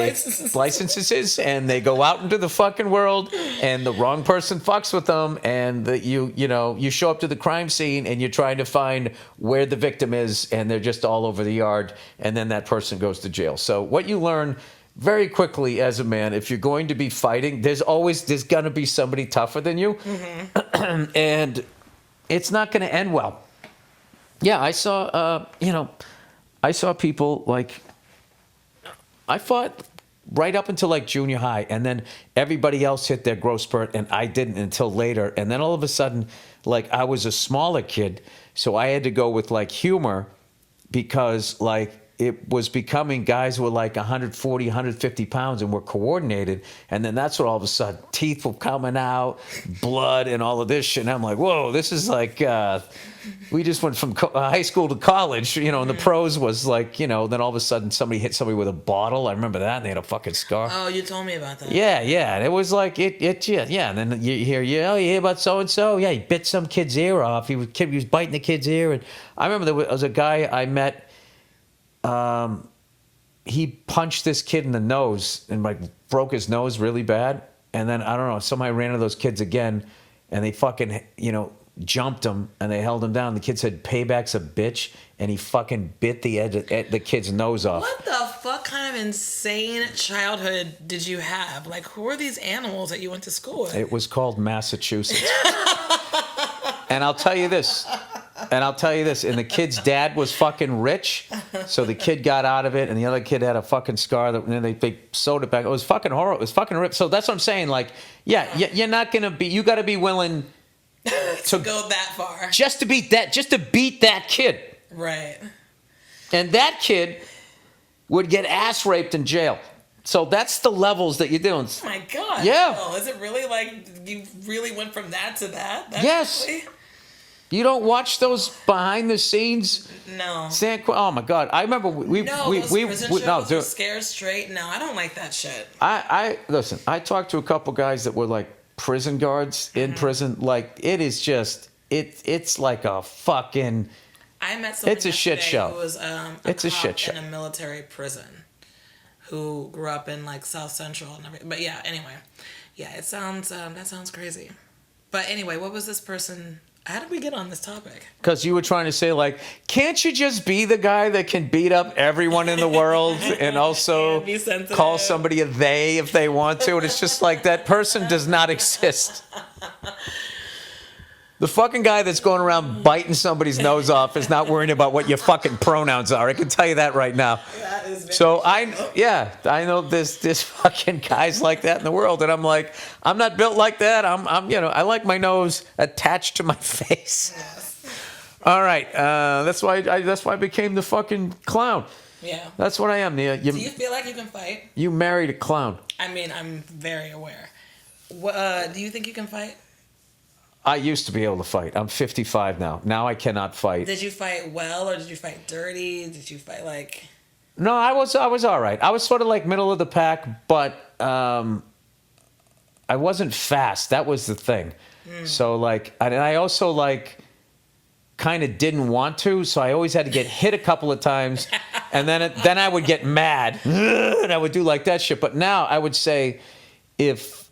licenses, and they go out into the fucking world, and the wrong person fucks with them, and you show up to the crime scene and you're trying to find where the victim is, and they're just all over the yard, and then that person goes to jail. So what you learn very quickly as a man, if you're going to be fighting, there's gonna be somebody tougher than you, and it's not gonna end well. Yeah, I saw people like, I fought right up until like junior high, and then everybody else hit their growth spurt, and I didn't until later, and then all of a sudden, like, I was a smaller kid, so I had to go with like humor, because like, it was becoming guys were like 140, 150 pounds and were coordinated. And then that's what all of a sudden teeth were coming out, blood and all of this shit. And I'm like, whoa, this is like, we just went from high school to college, and the pros was like, then all of a sudden somebody hit somebody with a bottle. I remember that, and they had a fucking scar. Oh, you told me about that. Yeah. And it was like, yeah. And then you hear about so-and-so? Yeah, he bit some kid's ear off. He was biting the kid's ear. And I remember there was a guy I met, he punched this kid in the nose and like broke his nose really bad. And then, I don't know, somebody ran into those kids again, and they fucking, jumped him, and they held him down. The kid said, payback's a bitch, and he fucking bit the edge of the kid's nose off. What the fuck kind of insane childhood did you have? Like, who are these animals that you went to school with? It was called Massachusetts. And I'll tell you this, and the kid's dad was fucking rich, so the kid got out of it, and the other kid had a fucking scar, and then they sewed it back. It was fucking horrible. It was fucking ripped. So that's what I'm saying. Like, yeah, you're not gonna be. You got to be willing to go that far, just to beat that kid. Right. And that kid would get ass raped in jail. So that's the levels that you're doing. Oh my God. Yeah. Oh, is it really like you really went from that to that? Yes. Really? You don't watch those behind the scenes? No. Oh my God! I remember we are scared straight. No, I don't like that shit. I listen. I talked to a couple guys that were like prison guards in prison. Like, it is just it's like a fucking. I met someone. It's a shit show. Who was it's a shit show in a military prison, who grew up in like South Central and everything. But yeah, anyway, yeah, it sounds that sounds crazy. But anyway, what was this person? How did we get on this topic? Because you were trying to say, like, can't you just be the guy that can beat up everyone in the world and also call somebody a they if they want to? And it's just like, that person does not exist. The fucking guy that's going around biting somebody's nose off is not worrying about what your fucking pronouns are. I can tell you that right now. That is very So I know there's fucking guys like that in the world, and I'm like, I'm not built like that. I'm I like my nose attached to my face. Yes. All right, that's why I became the fucking clown. Yeah. That's what I am, Nia. Do you feel like you can fight? You married a clown. I mean, I'm very aware. Do you think you can fight? I used to be able to fight. I'm 55 now. Now I cannot fight. Did you fight well, or did you fight dirty? Did you fight like? No, I was all right. I was sort of like middle of the pack, but I wasn't fast. That was the thing. So like, and I also like kind of didn't want to, so I always had to get hit a couple of times, and then I would get mad and I would do like that shit. But now I would say, if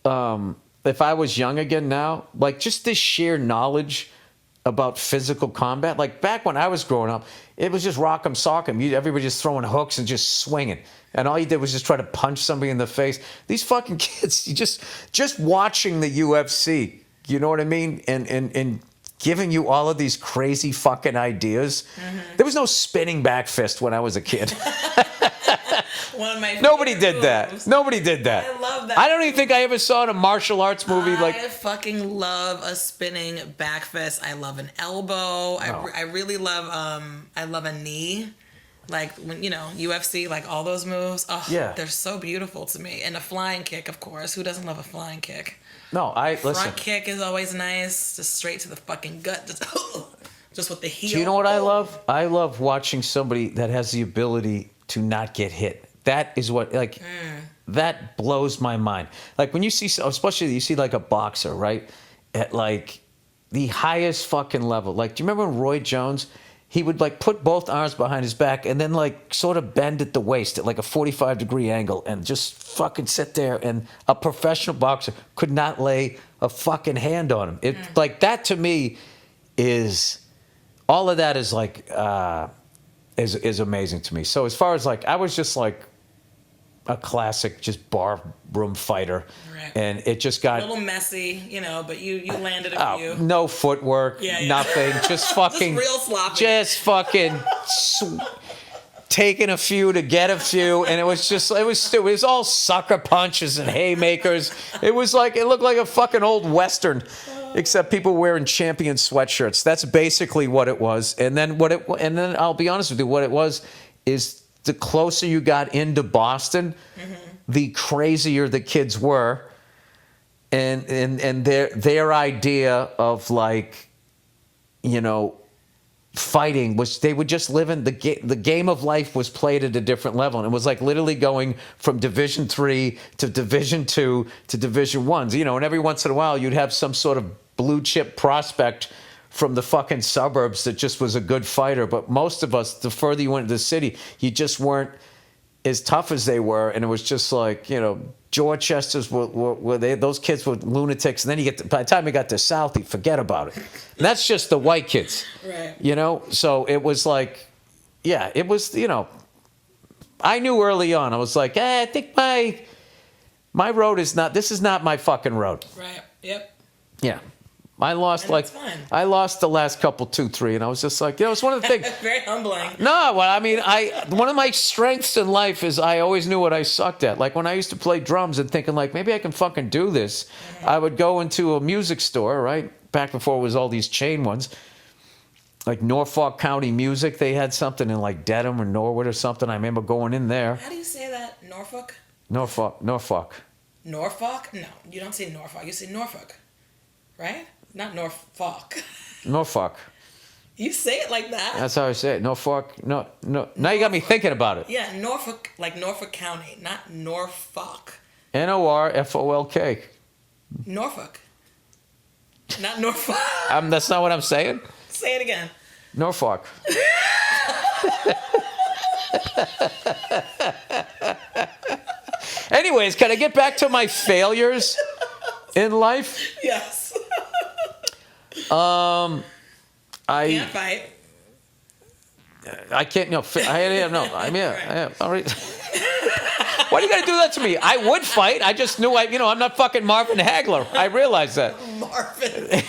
I was young again now, like just this sheer knowledge about physical combat, like back when I was growing up, it was just rock 'em, sock 'em. Everybody just throwing hooks and just swinging. And all you did was just try to punch somebody in the face. These fucking kids, you just watching the UFC, you know what I mean? And giving you all of these crazy fucking ideas. There was no spinning back fist when I was a kid. One of my Nobody favorite did that. moves. Nobody did that. I love that. I don't even think I ever saw it in a martial arts movie. I Like, fucking love a spinning back fist. I love an elbow. I really love I love a knee. Like when UFC, like all those moves. Oh, Yeah. They're so beautiful to me. And a flying kick, of course. Who doesn't love a flying kick? no, listen. Front kick is always nice. Just straight to the fucking gut. Just with the heel. Do you know what I love? I love watching somebody that has the ability to not get hit. That is what, like, that blows my mind. Like when you see, especially you see like a boxer, right? At like the highest fucking level. Like, do you remember when Roy Jones, he would like put both arms behind his back and then like sort of bend at the waist at like a 45-degree angle and just fucking sit there, and a professional boxer could not lay a fucking hand on him. It like that to me is, all of that is like, is amazing to me. So as far as like, I was just like a classic, just bar room fighter, Right. and it just got a little messy, but you landed a few. no footwork, Yeah. nothing, just fucking, Just real sloppy. just fucking taking a few to get a few, and it was all sucker punches and haymakers. It was like, it looked like a fucking old Western. Except people wearing Champion sweatshirts. That's basically what it was. And then I'll be honest with you, what it was is the closer you got into Boston, the crazier the kids were, and their idea of like, fighting was, they would just live in the game of life was played at a different level, and it was like literally going from Division 3 to Division 2 to Division 1s, and every once in a while you'd have some sort of blue chip prospect from the fucking suburbs that just was a good fighter. But most of us, the further you went into the city, you just weren't as tough as they were, and it was just like, Dorchesters were those kids were lunatics, and then by the time you got to South, you forget about it. And that's just the white kids, Right? So it was like, yeah, it was, I knew early on. I was like, I think my road is not. This is not my fucking road. Right. Yep. Yeah. I lost And that's fine. I lost the last couple 2-3, and I was just like, it's one of the things. Very humbling. No, well, I mean, one of my strengths in life is I always knew what I sucked at. Like when I used to play drums and thinking like, maybe I can fucking do this. I would go into a music store, right? Back before it was all these chain ones. Like Norfolk County Music, they had something in like Dedham or Norwood or something. I remember going in there. How do you say that? Norfolk? Norfolk. Norfolk? No, you don't say Norfolk. You say Norfolk, right? Not Norfolk. Norfolk. You say it like that. That's how I say it. Norfolk. No. Now you got me thinking about it. Yeah, Norfolk, like Norfolk County, not Norfolk. Norfolk. Norfolk. Not Norfolk. That's not what I'm saying. Say it again. Norfolk. Anyways, can I get back to my failures in life? Yes. I Can't fight. I can't. No, I mean, all right. Why do you got to do that to me? I would fight. I just knew I'm not fucking Marvin Hagler. I realized that. Oh Marvin.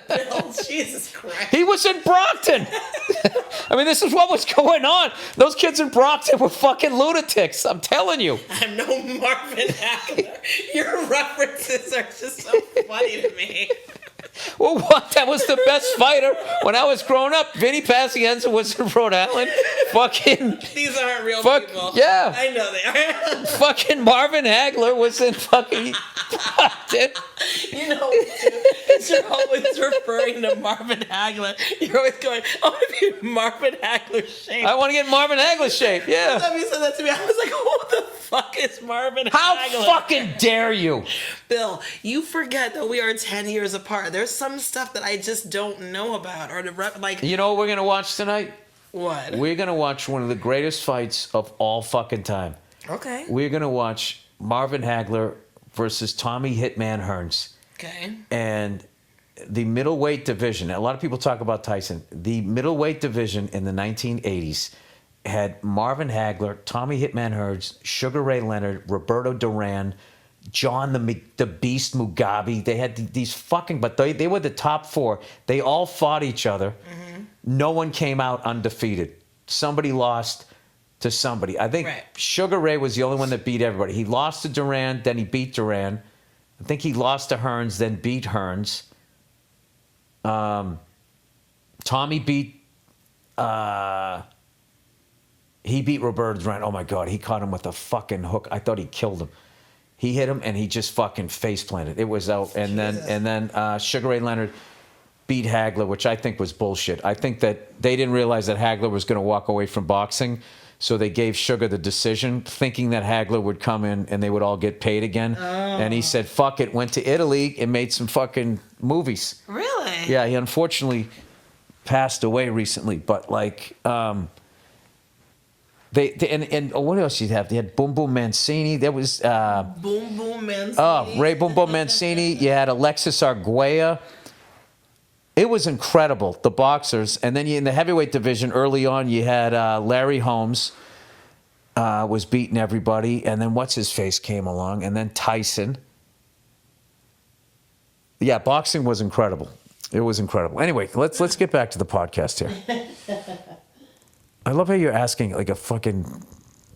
Bill, Jesus Christ. He was in Brockton. I mean, this is what was going on. Those kids in Brockton were fucking lunatics. I'm telling you. I'm no Marvin Hagler. Your references are just so funny to me. Well, what? That was the best fighter when I was growing up. Vinny Pacienza was in Rhode Island. Fucking. These aren't real people. Yeah. I know they are. Fucking Marvin Hagler was in fucking. You know, because you're always referring to Marvin Hagler. You're always going, I want to be Marvin Hagler shape. I want to get Marvin Hagler shape. Yeah. Every time you said that to me, I was like, who the fuck is Marvin How Hagler? fucking dare you? Bill, you forget that we are 10 years apart. There's some stuff that I just don't know about. Or like, You know what we're going to watch tonight? what? We're going to watch one of the greatest fights of all fucking time. Okay. We're going to watch Marvin Hagler versus Tommy Hitman Hearns. Okay. And the middleweight division, a lot of people talk about Tyson. The middleweight division in the 1980s had Marvin Hagler, Tommy Hitman Hearns, Sugar Ray Leonard, Roberto Duran, John the Beast Mugabe. They had these fucking, but they were the top four. They all fought each other. Mm-hmm. No one came out undefeated. Somebody lost to somebody. I think Sugar Ray was the only one that beat everybody. He lost to Duran, then he beat Duran. I think he lost to Hearns, then beat Hearns. Tommy beat. He beat Roberto Duran. Oh my God, he caught him with a fucking hook. I thought he killed him. He hit him and he just fucking face planted. It was out. And then Sugar Ray Leonard beat Hagler, which I think was bullshit. I think that they didn't realize that Hagler was going to walk away from boxing. So they gave Sugar the decision, thinking that Hagler would come in and they would all get paid again. Oh. And he said, fuck it, went to Italy and made some fucking movies. Really? Yeah, he unfortunately passed away recently. But like, and what else did you have? They had Boom Boom Mancini. There was Boom Boom Mancini. Ray Boom Boom Mancini. You had Alexis Arguello. It was incredible, the boxers. And then in the heavyweight division, early on, you had Larry Holmes was beating everybody. And then what's-his-face came along. And then Tyson. Yeah, boxing was incredible. It was incredible. Anyway, let's get back to the podcast here. I love how you're asking like a fucking...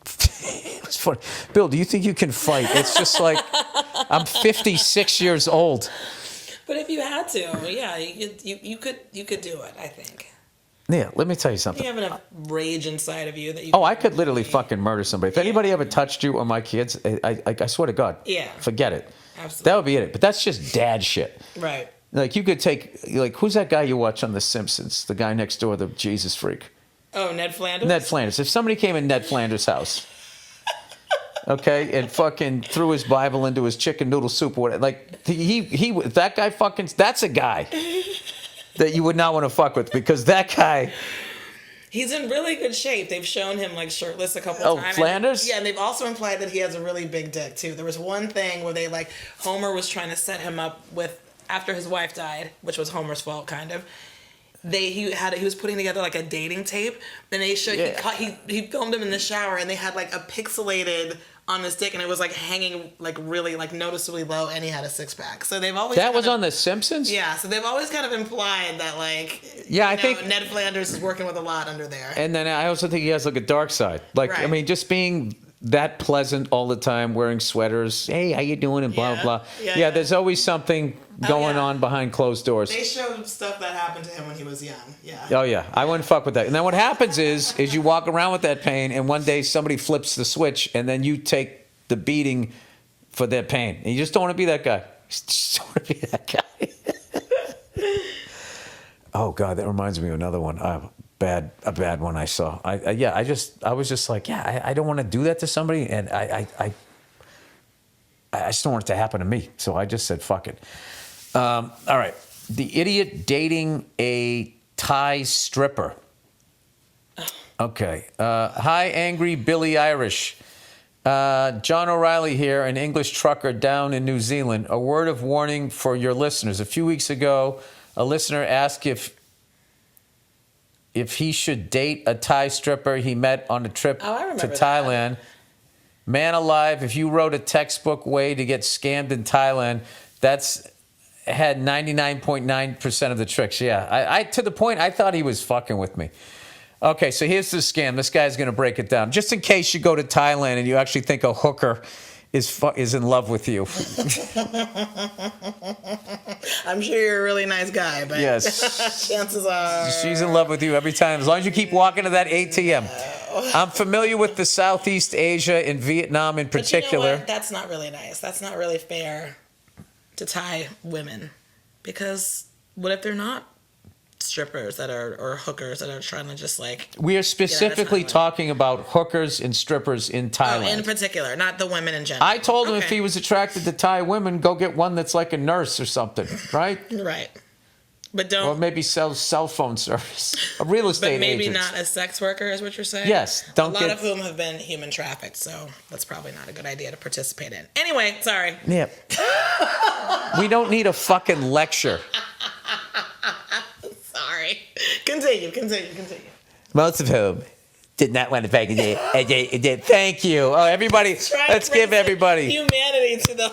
It's funny. Bill, do you think you can fight? It's just like, I'm 56 years old. But if you had to, yeah, you could do it, I think. Yeah, let me tell you something. You have enough rage inside of you that you. Oh, I could literally fucking murder somebody. If anybody ever touched you or my kids, I swear to God. Yeah. Forget it. Absolutely. That would be it. But that's just dad shit. Right. Like you could take, like, who's that guy you watch on The Simpsons? The guy next door, the Jesus freak. Oh, Ned Flanders? Ned Flanders. If somebody came in Ned Flanders' house, okay, and fucking threw his Bible into his chicken noodle soup or whatever, like, that guy fucking, that's a guy that you would not want to fuck with because that guy. He's in really good shape. They've shown him like shirtless a couple times. Oh, Flanders? Yeah, and they've also implied that he has a really big dick too. There was one thing where they like, Homer was trying to set him up with, after his wife died, which was Homer's fault kind of. He was putting together like a dating tape, and they showed he filmed him in the shower, and they had like a pixelated on his dick, and it was like hanging like really like noticeably low, and he had a six pack. So they've always on The Simpsons. Yeah, so they've always kind of implied that like I think Ned Flanders is working with a lot under there. And then I also think he has like a dark side. Like right. I mean, just being that pleasant all the time, wearing sweaters. Hey, how you doing? And blah blah. Yeah, there's always something going on behind closed doors. They showed stuff that happened to him when he was young. Yeah. Oh yeah, I wouldn't fuck with that. And then what happens is you walk around with that pain, and one day somebody flips the switch, and then you take the beating for their pain. And you just don't want to be that guy. You just don't want to be that guy. Oh God, that reminds me of another one. A bad one I saw. I was just like, I don't want to do that to somebody, and I just don't want it to happen to me. So I just said, fuck it. All right. The idiot dating a Thai stripper. Okay. Hi, angry Billy Irish. John O'Reilly here, an English trucker down in New Zealand. A word of warning for your listeners. A few weeks ago, a listener asked if he should date a Thai stripper he met on a trip to Thailand. Man alive, if you wrote a textbook way to get scammed in Thailand, That's had 99.9% of the tricks. Yeah, I to the point I thought he was fucking with me. Okay, so here's the scam. This guy's going to break it down. Just in case you go to Thailand and you actually think a hooker is in love with you. I'm sure you're a really nice guy, but yes, chances are she's in love with you every time, as long as you keep walking to that ATM. I'm familiar with the Southeast Asia and Vietnam in particular. But you know what? That's not really nice. That's not really fair to Thai women, because what if they're not strippers or hookers that are trying to just like... We are specifically talking about hookers and strippers in Thailand. Oh, in particular, not the women in general. I told him if he was attracted to Thai women, go get one that's like a nurse or something, right? Right. But don't... Or maybe sell cell phone service. A real estate agent. But maybe not a sex worker is what you're saying? Yes. A lot of whom have been human trafficked, so that's probably not a good idea to participate in. Anyway, sorry. Yeah. We don't need a fucking lecture. Sorry. Continue. Most of whom did not want to pay. Did. Thank you. Oh, everybody. Let's give everybody humanity to the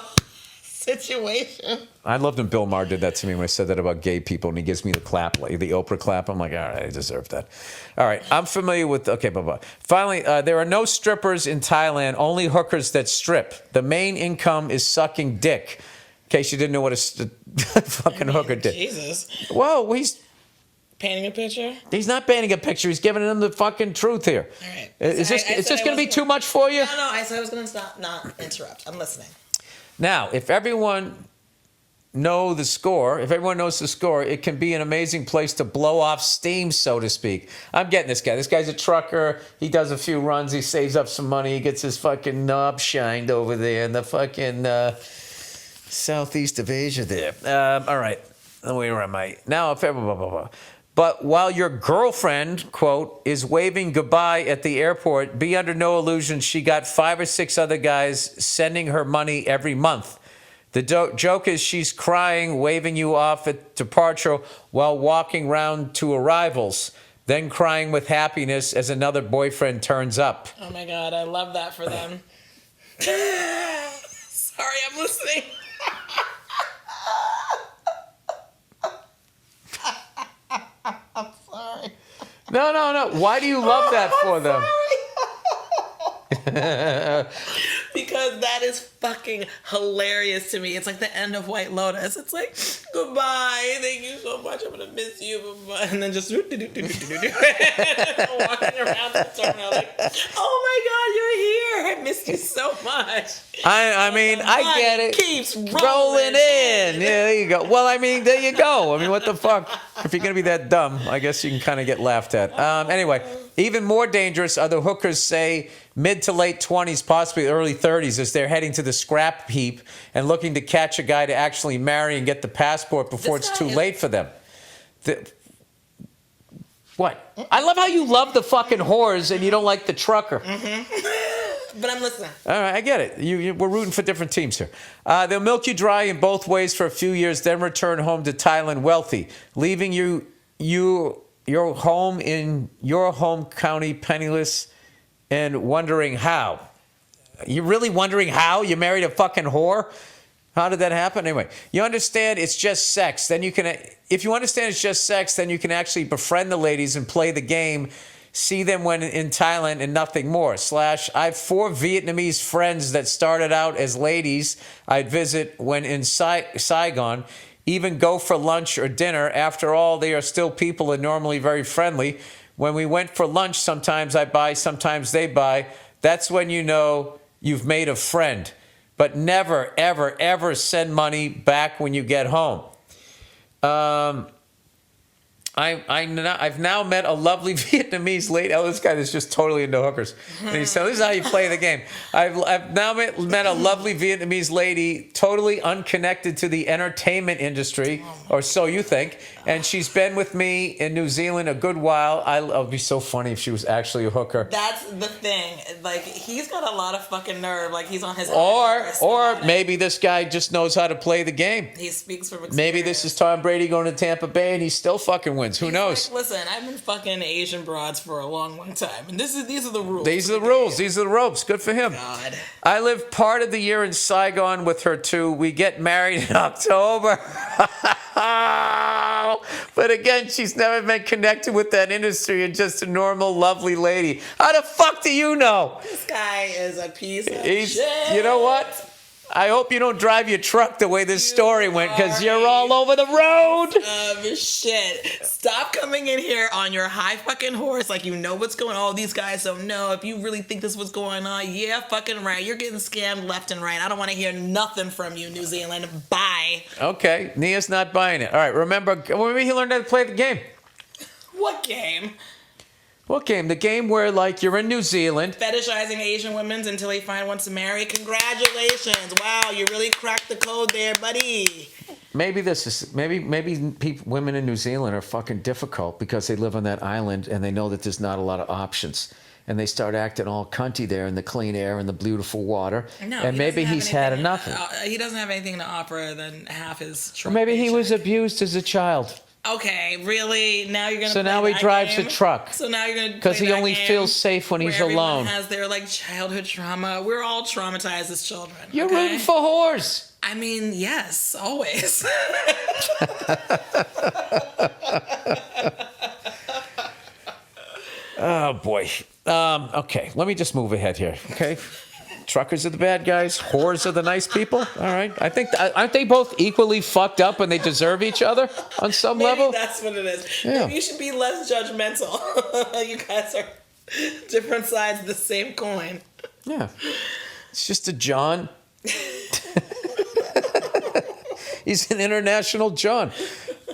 situation. I loved when Bill Maher did that to me when I said that about gay people, and he gives me the clap, like the Oprah clap. I'm like, all right, I deserve that. All right, I'm familiar with. Okay, bye. Finally, there are no strippers in Thailand. Only hookers that strip. The main income is sucking dick. In case you didn't know what a fucking hooker did. Jesus. Whoa, he's painting a picture? He's not painting a picture. He's giving them the fucking truth here. All right. Is this going to be too much for you? No, I said I was going to stop, not interrupt. I'm listening. Now, if everyone knows the score, it can be an amazing place to blow off steam, so to speak. I'm getting this guy. This guy's a trucker. He does a few runs. He saves up some money. He gets his fucking knob shined over there in the fucking southeast of Asia there. All right. Where am I? Now, but while your girlfriend, quote, is waving goodbye at the airport, be under no illusion she got 5 or 6 other guys sending her money every month. The joke is she's crying, waving you off at departure while walking round to arrivals, then crying with happiness as another boyfriend turns up. Oh my God, I love that for them. Sorry, I'm listening. I'm sorry. No. Why do you love that for them? Because that is fucking hilarious to me. It's like the end of White Lotus. It's like, goodbye, thank you so much, I'm gonna miss you, bye-bye. And then just walking around the terminal like, oh my God, you're here. I missed you so much. I mean, I get it. Keeps rolling in. Yeah, there you go. Well, I mean, there you go. I mean, what the fuck? If you're gonna be that dumb, I guess you can kind of get laughed at. Anyway, even more dangerous are the hookers, say, mid to late 20s, possibly early 30s, as they're heading to the scrap heap and looking to catch a guy to actually marry and get the passport before it's too late for them. What? I love how you love the fucking whores and you don't like the trucker. Mm-hmm. But I'm listening. All right, I get it. We're rooting for different teams here. They'll milk you dry in both ways for a few years, then return home to Thailand wealthy, leaving your home in your home county penniless and wondering how. You're really wondering how you married a fucking whore? How did that happen? Anyway, you understand it's just sex. Then you can, if you understand it's just sex, then you can actually befriend the ladies and play the game, see them when in Thailand and nothing more. / I have 4 Vietnamese friends that started out as ladies I'd visit when in Saigon, even go for lunch or dinner. After all, they are still people and normally very friendly. When we went for lunch, sometimes I buy, sometimes they buy. That's when you know you've made a friend. But never, ever, ever send money back when you get home. I've now met a lovely Vietnamese lady. Oh, this guy is just totally into hookers. And he said, this is how you play the game. I've now met a lovely Vietnamese lady, totally unconnected to the entertainment industry, or so you think. And she's been with me in New Zealand a good while. It would be so funny if she was actually a hooker. That's the thing. Like, he's got a lot of fucking nerve. Like, he's on his or maybe this guy just knows how to play the game. He speaks from experience. Maybe this is Tom Brady going to Tampa Bay and he's still fucking winning. wins. Who He's knows? like, listen, I've been fucking Asian broads for a long, long time, and these are the rules. These are the rules. These are the ropes. Good for him. God. I live part of the year in Saigon with her too. We get married in October. But again, she's never been connected with that industry and just a normal, lovely lady. How the fuck do you know? This guy is a piece of shit. You know what? I hope you don't drive your truck the way this story went, because you're all over the road. Shit. Stop coming in here on your high fucking horse like you know what's going on. Oh, these guys don't know. If you really think this was going on, yeah, fucking right. You're getting scammed left and right. I don't want to hear nothing from you, New Zealand. Bye. Okay, Nia's not buying it. All right, remember, maybe he learned how to play the game. What game? What game? The game where, like, you're in New Zealand. Fetishizing Asian women until he finds one to marry. Congratulations. Wow, you really cracked the code there, buddy. Maybe women in New Zealand are fucking difficult because they live on that island and they know that there's not a lot of options. And they start acting all cunty there in the clean air and the beautiful water. No, and maybe he's had enough. He doesn't have anything to offer than half his Or truck. maybe he was abused as a child. Okay, really? Now you're gonna. So play now he that drives game? a truck. So now you're gonna. Because he play that only game feels safe when he's where everyone alone. has their like childhood trauma. We're all traumatized as children. You're okay? rooting for whores. I mean, yes, always. Oh boy. Okay, let me just move ahead here. Okay. Truckers are the bad guys. Whores are the nice people. All right. I think aren't they both equally fucked up and they deserve each other on some Maybe level? that's what it is. Yeah. Maybe you should be less judgmental. You guys are different sides of the same coin. Yeah. It's just a John. He's an international John.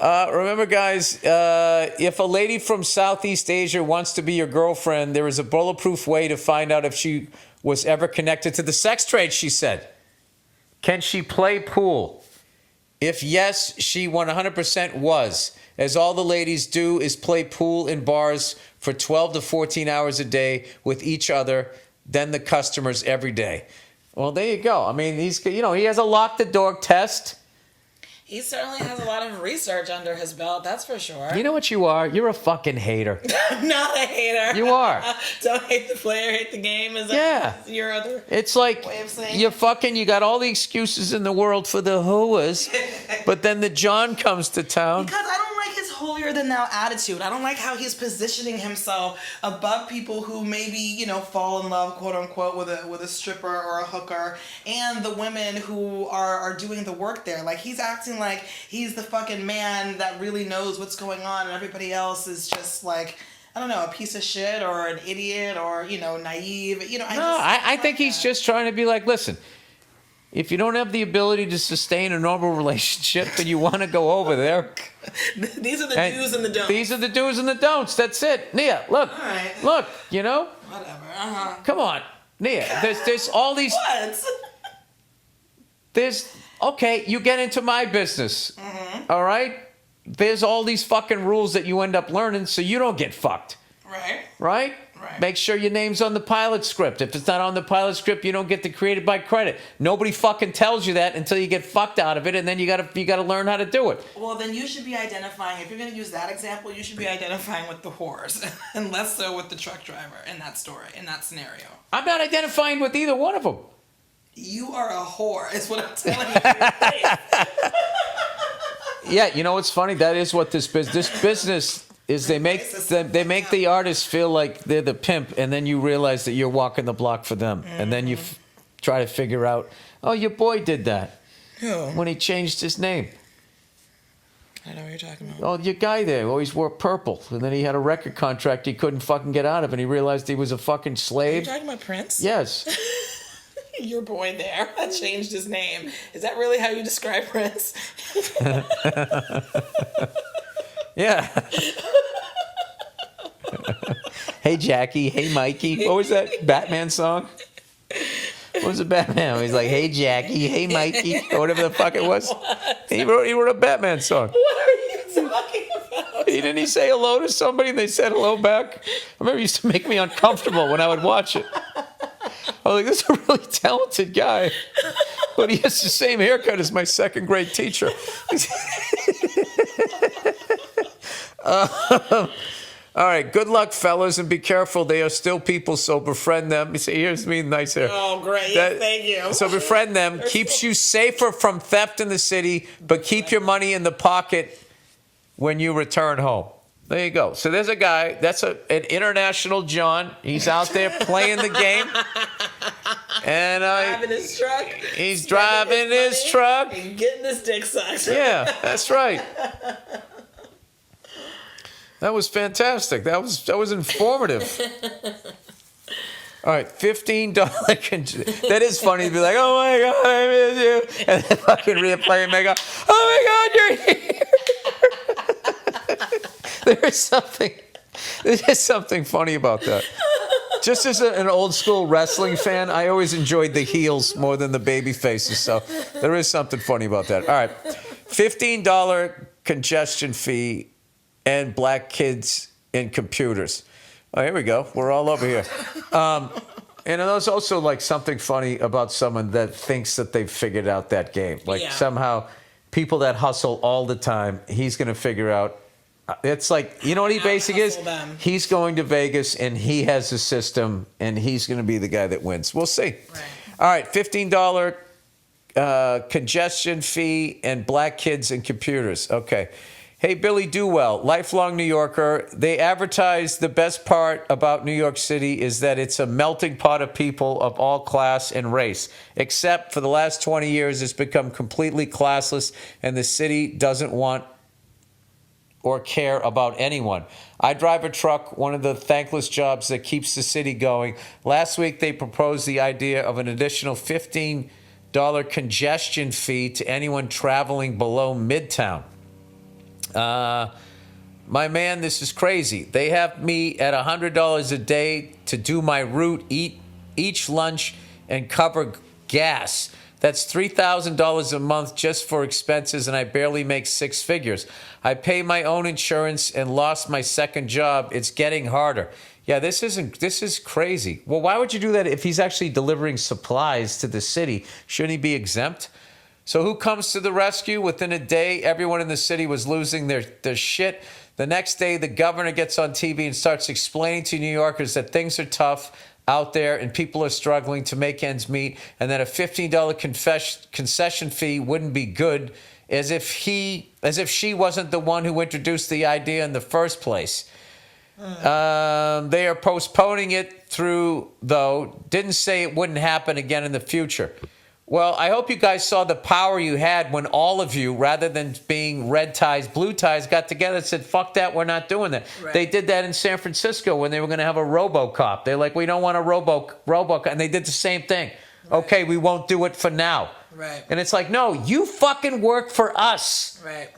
Remember, guys, if a lady from Southeast Asia wants to be your girlfriend, there is a bulletproof way to find out if she was ever connected to the sex trade, she said. Can she play pool? If yes, she 100% was, as all the ladies do is play pool in bars for 12 to 14 hours a day with each other, then the customers every day. Well, there you go. I mean, he has a lock the door test. He certainly has a lot of research under his belt, that's for sure. You know what you are? You're a fucking hater. I'm not a hater. You are. Don't hate the player, hate the game. Is that your other It's like way of saying? you got all the excuses in the world for the whoas, but then the John comes to town. Because I don't like his holier than thou attitude. I don't like how he's positioning himself above people who maybe, fall in love, quote unquote, with a stripper or a hooker, and the women who are doing the work there. Like, he's acting like he's the fucking man that really knows what's going on, and everybody else is just like, I don't know, a piece of shit or an idiot or, naive. I think he's just trying to be like, listen, if you don't have the ability to sustain a normal relationship, then you want to go over there. These are the do's and the don'ts. These are the do's and the don'ts. That's it. Nia, look. All right. Look, Whatever. Come on. Nia, there's all these... What? Okay, you get into my business. Mm-hmm. All right? There's all these fucking rules that you end up learning so you don't get fucked. Right. Right? Make sure your name's on the pilot script. If it's not on the pilot script, you don't get the created by credit. Nobody fucking tells you that until you get fucked out of it, and then you gotta learn how to do it. Well, then you should be identifying. If you're gonna use that example, you should be identifying with the whores, and less so with the truck driver in that story, in that scenario. I'm not identifying with either one of them. You are a whore, is what I'm telling you. Yeah, you know what's funny? That is what this business is. They make the artists feel like they're the pimp, and then you realize that you're walking the block for them, and then you try to figure out, oh, your boy did that. Who? When he changed his name. I know what you're talking about. Oh, your guy there always wore purple, and then he had a record contract he couldn't fucking get out of, and he realized he was a fucking Are you slave. talking about Prince? Yes. Your boy there that changed his name. Is that really how you describe Prince? Yeah. Hey, Jackie. Hey, Mikey. What was that Batman song? What was the Batman? He's like, hey, Jackie. Hey, Mikey. Or whatever the fuck it was. He wrote a Batman song. What are you talking about? Didn't he say hello to somebody and they said hello back? I remember it used to make me uncomfortable when I would watch it. I was like, this is a really talented guy. But he has the same haircut as my second grade teacher. All right, good luck, fellas, and be careful. They are still people, so befriend them. You see, here's me, nice hair. Oh, great. Yes, thank you. So befriend them. Keeps you safer from theft in the city, but keep your money in the pocket when you return home. There you go. So there's a guy. That's an international John. He's out there playing the game. And driving his truck. He's driving his truck. And getting his dick sucked. Yeah, that's right. That was fantastic. That was informative. All right, $15. That is funny to be like, oh my God, I miss you. And then fucking replay and make up, oh my God, you're here. There's something funny about that. Just as an old school wrestling fan, I always enjoyed the heels more than the baby faces. So there is something funny about that. All right, $15 congestion fee and black kids in computers. Oh, here we go. We're all over here. And there's also like something funny about someone that thinks that they've figured out that game. Like somehow people that hustle all the time, he's going to figure out. It's like, you know what he basically is? He's going to Vegas and he has a system and he's going to be the guy that wins. We'll see. Right. All right, $15 congestion fee and black kids and computers. Okay. Hey, Billy Dewell, lifelong New Yorker. They advertise the best part about New York City is that it's a melting pot of people of all class and race. Except for the last 20 years, it's become completely classless and the city doesn't want or care about anyone. I drive a truck, one of the thankless jobs that keeps the city going. Last week, they proposed the idea of an additional $15 congestion fee to anyone traveling below Midtown. My man, this is crazy. They have me at $100 a day to do my route, eat each lunch, and cover gas. That's $3,000 a month just for expenses, and I barely make six figures. I pay my own insurance and lost my second job. It's getting harder. Yeah, this is crazy. Well, why would you do that if he's actually delivering supplies to the city? Shouldn't he be exempt? So who comes to the rescue? Within a day, everyone in the city was losing their shit. The next day, the governor gets on TV and starts explaining to New Yorkers that things are tough out there and people are struggling to make ends meet and that a $15 concession fee wouldn't be good, as if she wasn't the one who introduced the idea in the first place. They are postponing it through, though, didn't say it wouldn't happen again in the future. Well, I hope you guys saw the power you had when all of you, rather than being red ties, blue ties, got together and said, fuck that, we're not doing that. Right. They did that in San Francisco when they were going to have a RoboCop. They're like, we don't want a RoboCop. And they did the same thing. Right. Okay, we won't do it for now. Right. And it's like, no, you fucking work for us. Right.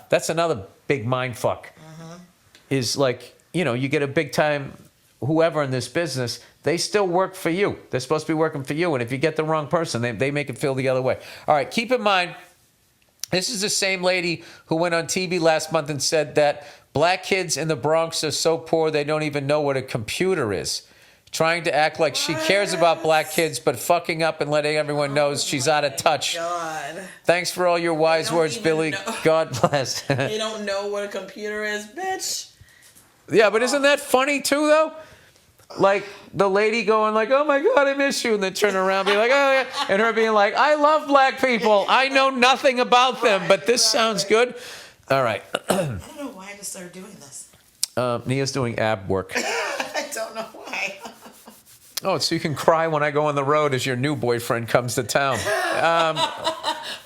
That's another big mind fuck. Mm-hmm. Is like, you get a big time whoever in this business, they still work for you. They're supposed to be working for you. And if you get the wrong person, they make it feel the other way. All right, keep in mind, this is the same lady who went on TV last month and said that black kids in the Bronx are so poor they don't even know what a computer is. Trying to act like she cares about black kids, but fucking up and letting everyone know she's out of touch. God. Thanks for all your wise words, Billy. God bless. They don't know what a computer is, bitch. Yeah, but isn't that funny too, though? Like the lady going like, oh my God, I miss you. And then turn around and be like, oh yeah. And her being like, I love black people. I know nothing about them, but this sounds good. All right. I don't know why I just started doing this. Nia's doing ab work. I don't know why. Oh, so you can cry when I go on the road as your new boyfriend comes to town.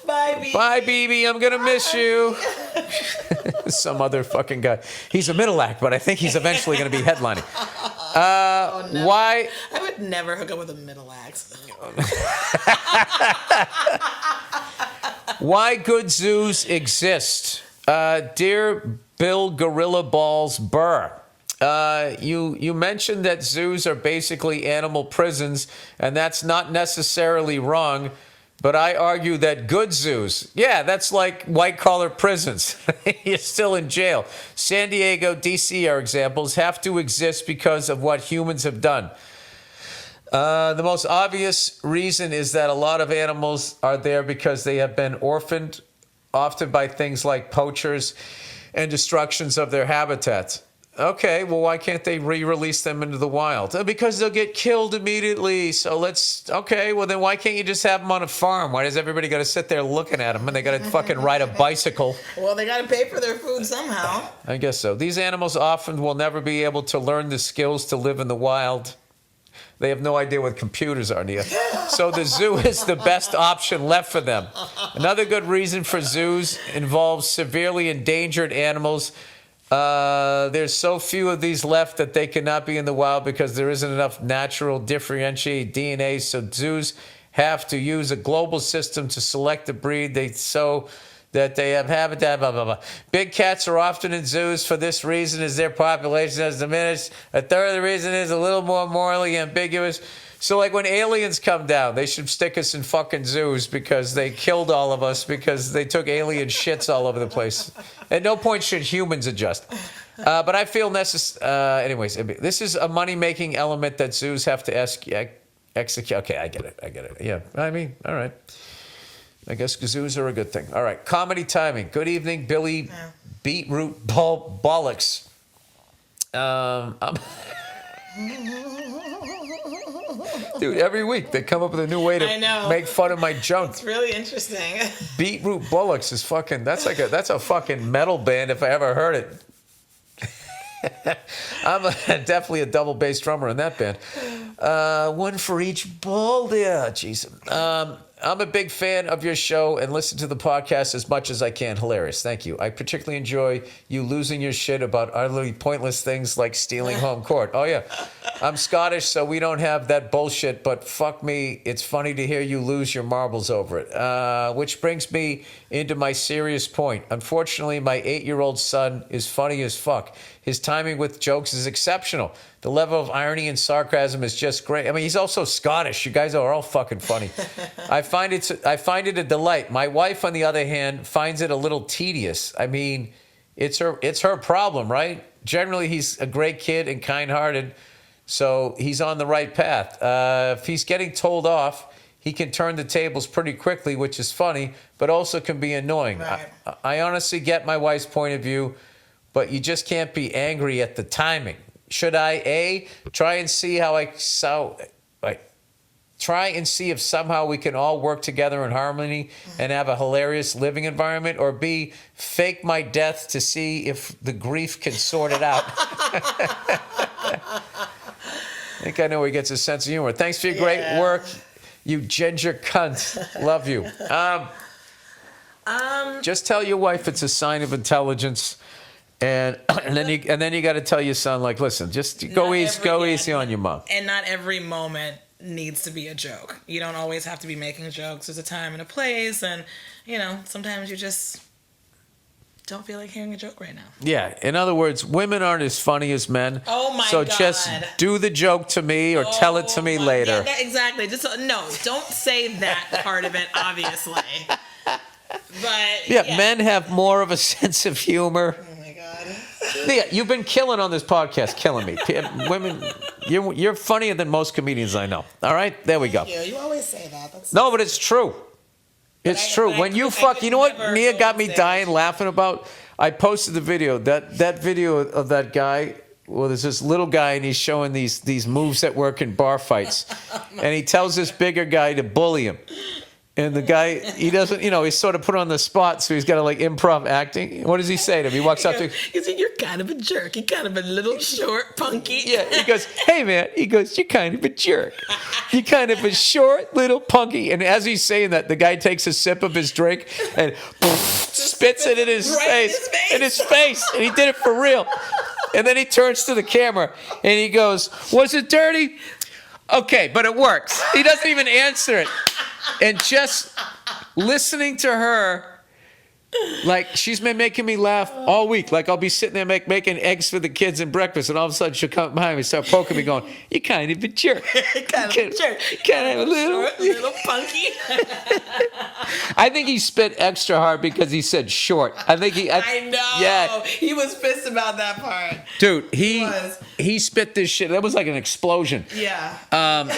Bye, BB. Bye, BB. I'm going to miss you. Some other fucking guy. He's a middle act, but I think he's eventually going to be headlining. No. Why? I would never hook up with a middle act. Why good zoos exist? Dear Bill Gorilla Balls Burr, you mentioned that zoos are basically animal prisons, and that's not necessarily wrong. But I argue that good zoos, yeah, that's like white-collar prisons. You're still in jail. San Diego, D.C. are examples, have to exist because of what humans have done. The most obvious reason is that a lot of animals are there because they have been orphaned, often by things like poachers. and destructions of their habitats. Okay, well, why can't they re-release them into the wild? Because they'll get killed immediately. So okay, well, then why can't you just have them on a farm? Why does everybody got to sit there looking at them and they got to fucking ride a bicycle? Well, they got to pay for their food somehow. I guess so. These animals often will never be able to learn the skills to live in the wild. They have no idea what computers are, Nia. So the zoo is the best option left for them. Another good reason for zoos involves severely endangered animals. There's so few of these left that they cannot be in the wild because there isn't enough natural differentiated DNA. So zoos have to use a global system to select the breed so that they have habitat, blah, blah, blah. Big cats are often in zoos for this reason as their population has diminished. A third of the reason is a little more morally ambiguous. So like when aliens come down, they should stick us in fucking zoos because they killed all of us because they took alien shits all over the place. At no point should humans adjust. But I feel necessary. Anyways, this is a money-making element that zoos have to execute. Okay, I get it. Yeah, I mean, all right. I guess zoos are a good thing. All right, comedy timing. Good evening, Billy Beetroot Bollocks. Dude, every week they come up with a new way to make fun of my junk. It's really interesting. Beetroot Bollocks is fucking. That's a fucking metal band if I ever heard it. I'm definitely a double bass drummer in that band. One for each ball there. Jeez. I'm a big fan of your show and listen to the podcast as much as I can. Hilarious. Thank you. I particularly enjoy you losing your shit about utterly pointless things like stealing home court. Oh, yeah. I'm Scottish, so we don't have that bullshit, but fuck me, it's funny to hear you lose your marbles over it. Which brings me into my serious point. Unfortunately, my 8-year-old son is funny as fuck. His timing with jokes is exceptional. The level of irony and sarcasm is just great. I mean, he's also Scottish. You guys are all fucking funny. I find it a delight. My wife, on the other hand, finds it a little tedious. I mean, it's her problem, right? Generally, he's a great kid and kind-hearted, so he's on the right path. If he's getting told off, he can turn the tables pretty quickly, which is funny, but also can be annoying. Right. I honestly get my wife's point of view, but you just can't be angry at the timing. Should I try and see if somehow we can all work together in harmony and have a hilarious living environment, or B, fake my death to see if the grief can sort it out? I think I know where he gets his sense of humor. Thanks for your great work, you ginger cunt. Love you. Just tell your wife it's a sign of intelligence. And then you got to tell your son, like, listen, just go easy on your mom. And not every moment needs to be a joke. You don't always have to be making jokes. There's a time and a place, and sometimes you just don't feel like hearing a joke right now. Yeah. In other words, women aren't as funny as men. Oh my God. So just do the joke to me or tell it to me later. Yeah, exactly. Don't say that part of it, obviously. But men have more of a sense of humor. Yeah, you've been killing on this podcast, killing me. Women, you're funnier than most comedians I know. All right, there we go. You always say that. No, but it's true. It's true. When you fuck, you know what Nia got me dying laughing about? I posted the video. That video of that guy. Well, there's this little guy and he's showing these moves that work in bar fights, and he tells this bigger guy to bully him. And the guy, he doesn't, he's sort of put on the spot, so he's got to like improv acting. What does he say to him? He walks up to him. He said, "You're kind of a jerk. You're kind of a little short, punky." Yeah, he goes, "Hey, man," he goes, "You're kind of a jerk. You're kind of a short, little punky." And as he's saying that, the guy takes a sip of his drink and spits it in his face. In his face. And he did it for real. And then he turns to the camera and he goes, "Was it dirty?" "Okay, but it works." He doesn't even answer it. And just listening to her, like, she's been making me laugh all week. Like, I'll be sitting there making eggs for the kids and breakfast, and all of a sudden she'll come behind me and start poking me going, "You're kind of a jerk. kind of a jerk. Kind of a little punky." I think he spit extra hard because he said short. I know. Yeah. He was pissed about that part. Dude, he spit this shit. That was like an explosion. Yeah.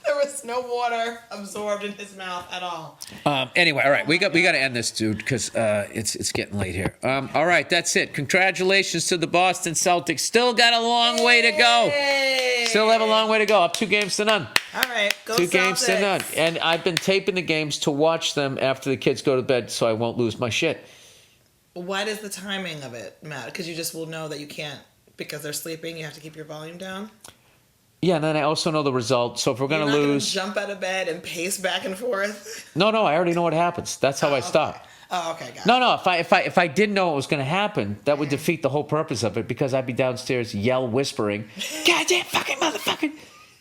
There was no water absorbed in his mouth at all. Anyway, all right, we got to end this, dude, because it's getting late here. All right, that's it. Congratulations to the Boston Celtics. Still got a long way to go. Still have a long way to go. Up 2-0. All right, go 2-0. And I've been taping the games to watch them after the kids go to bed, so I won't lose my shit. Why does the timing of it matter? Because you just will know that you can't, because they're sleeping, you have to keep your volume down? Yeah, and then I also know the result. So if we're going to lose... Jump out of bed and pace back and forth? No, I already know what happens. That's how I stop. Oh, okay, got it. No, if I didn't know what was going to happen, that would defeat the whole purpose of it, because I'd be downstairs whispering, "Goddamn fucking motherfucking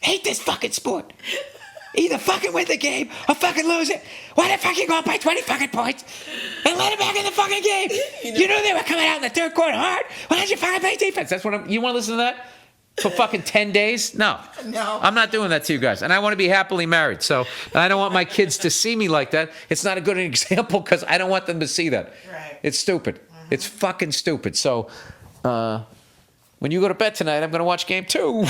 hate this fucking sport. Either fucking win the game or fucking lose it. Why the fuck you go up by 20 fucking points and let it back in the fucking game? You knew they were coming out in the third quarter hard. Why didn't you fucking play defense?" That's what you want to listen to that? For fucking 10 days? No. I'm not doing that to you guys. And I want to be happily married. So I don't want my kids to see me like that. It's not a good example because I don't want them to see that. Right. It's stupid. It's fucking stupid. So when you go to bed tonight, I'm going to watch game 2.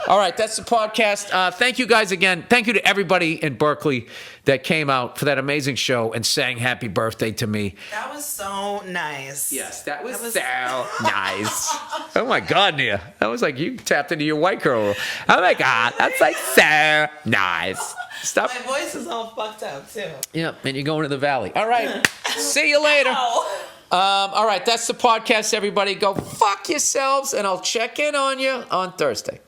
All right, that's the podcast. Thank you guys again. Thank you to everybody in Berkeley that came out for that amazing show and sang happy birthday to me. That was so nice. Yes, that was so nice. Oh my God, Nia. That was like you tapped into your white girl. Oh my God, that's like so nice. Stop. My voice is all fucked up too. Yeah, and you're going to the valley. All right, see you later. All right, that's the podcast, everybody. Go fuck yourselves, and I'll check in on you on Thursday.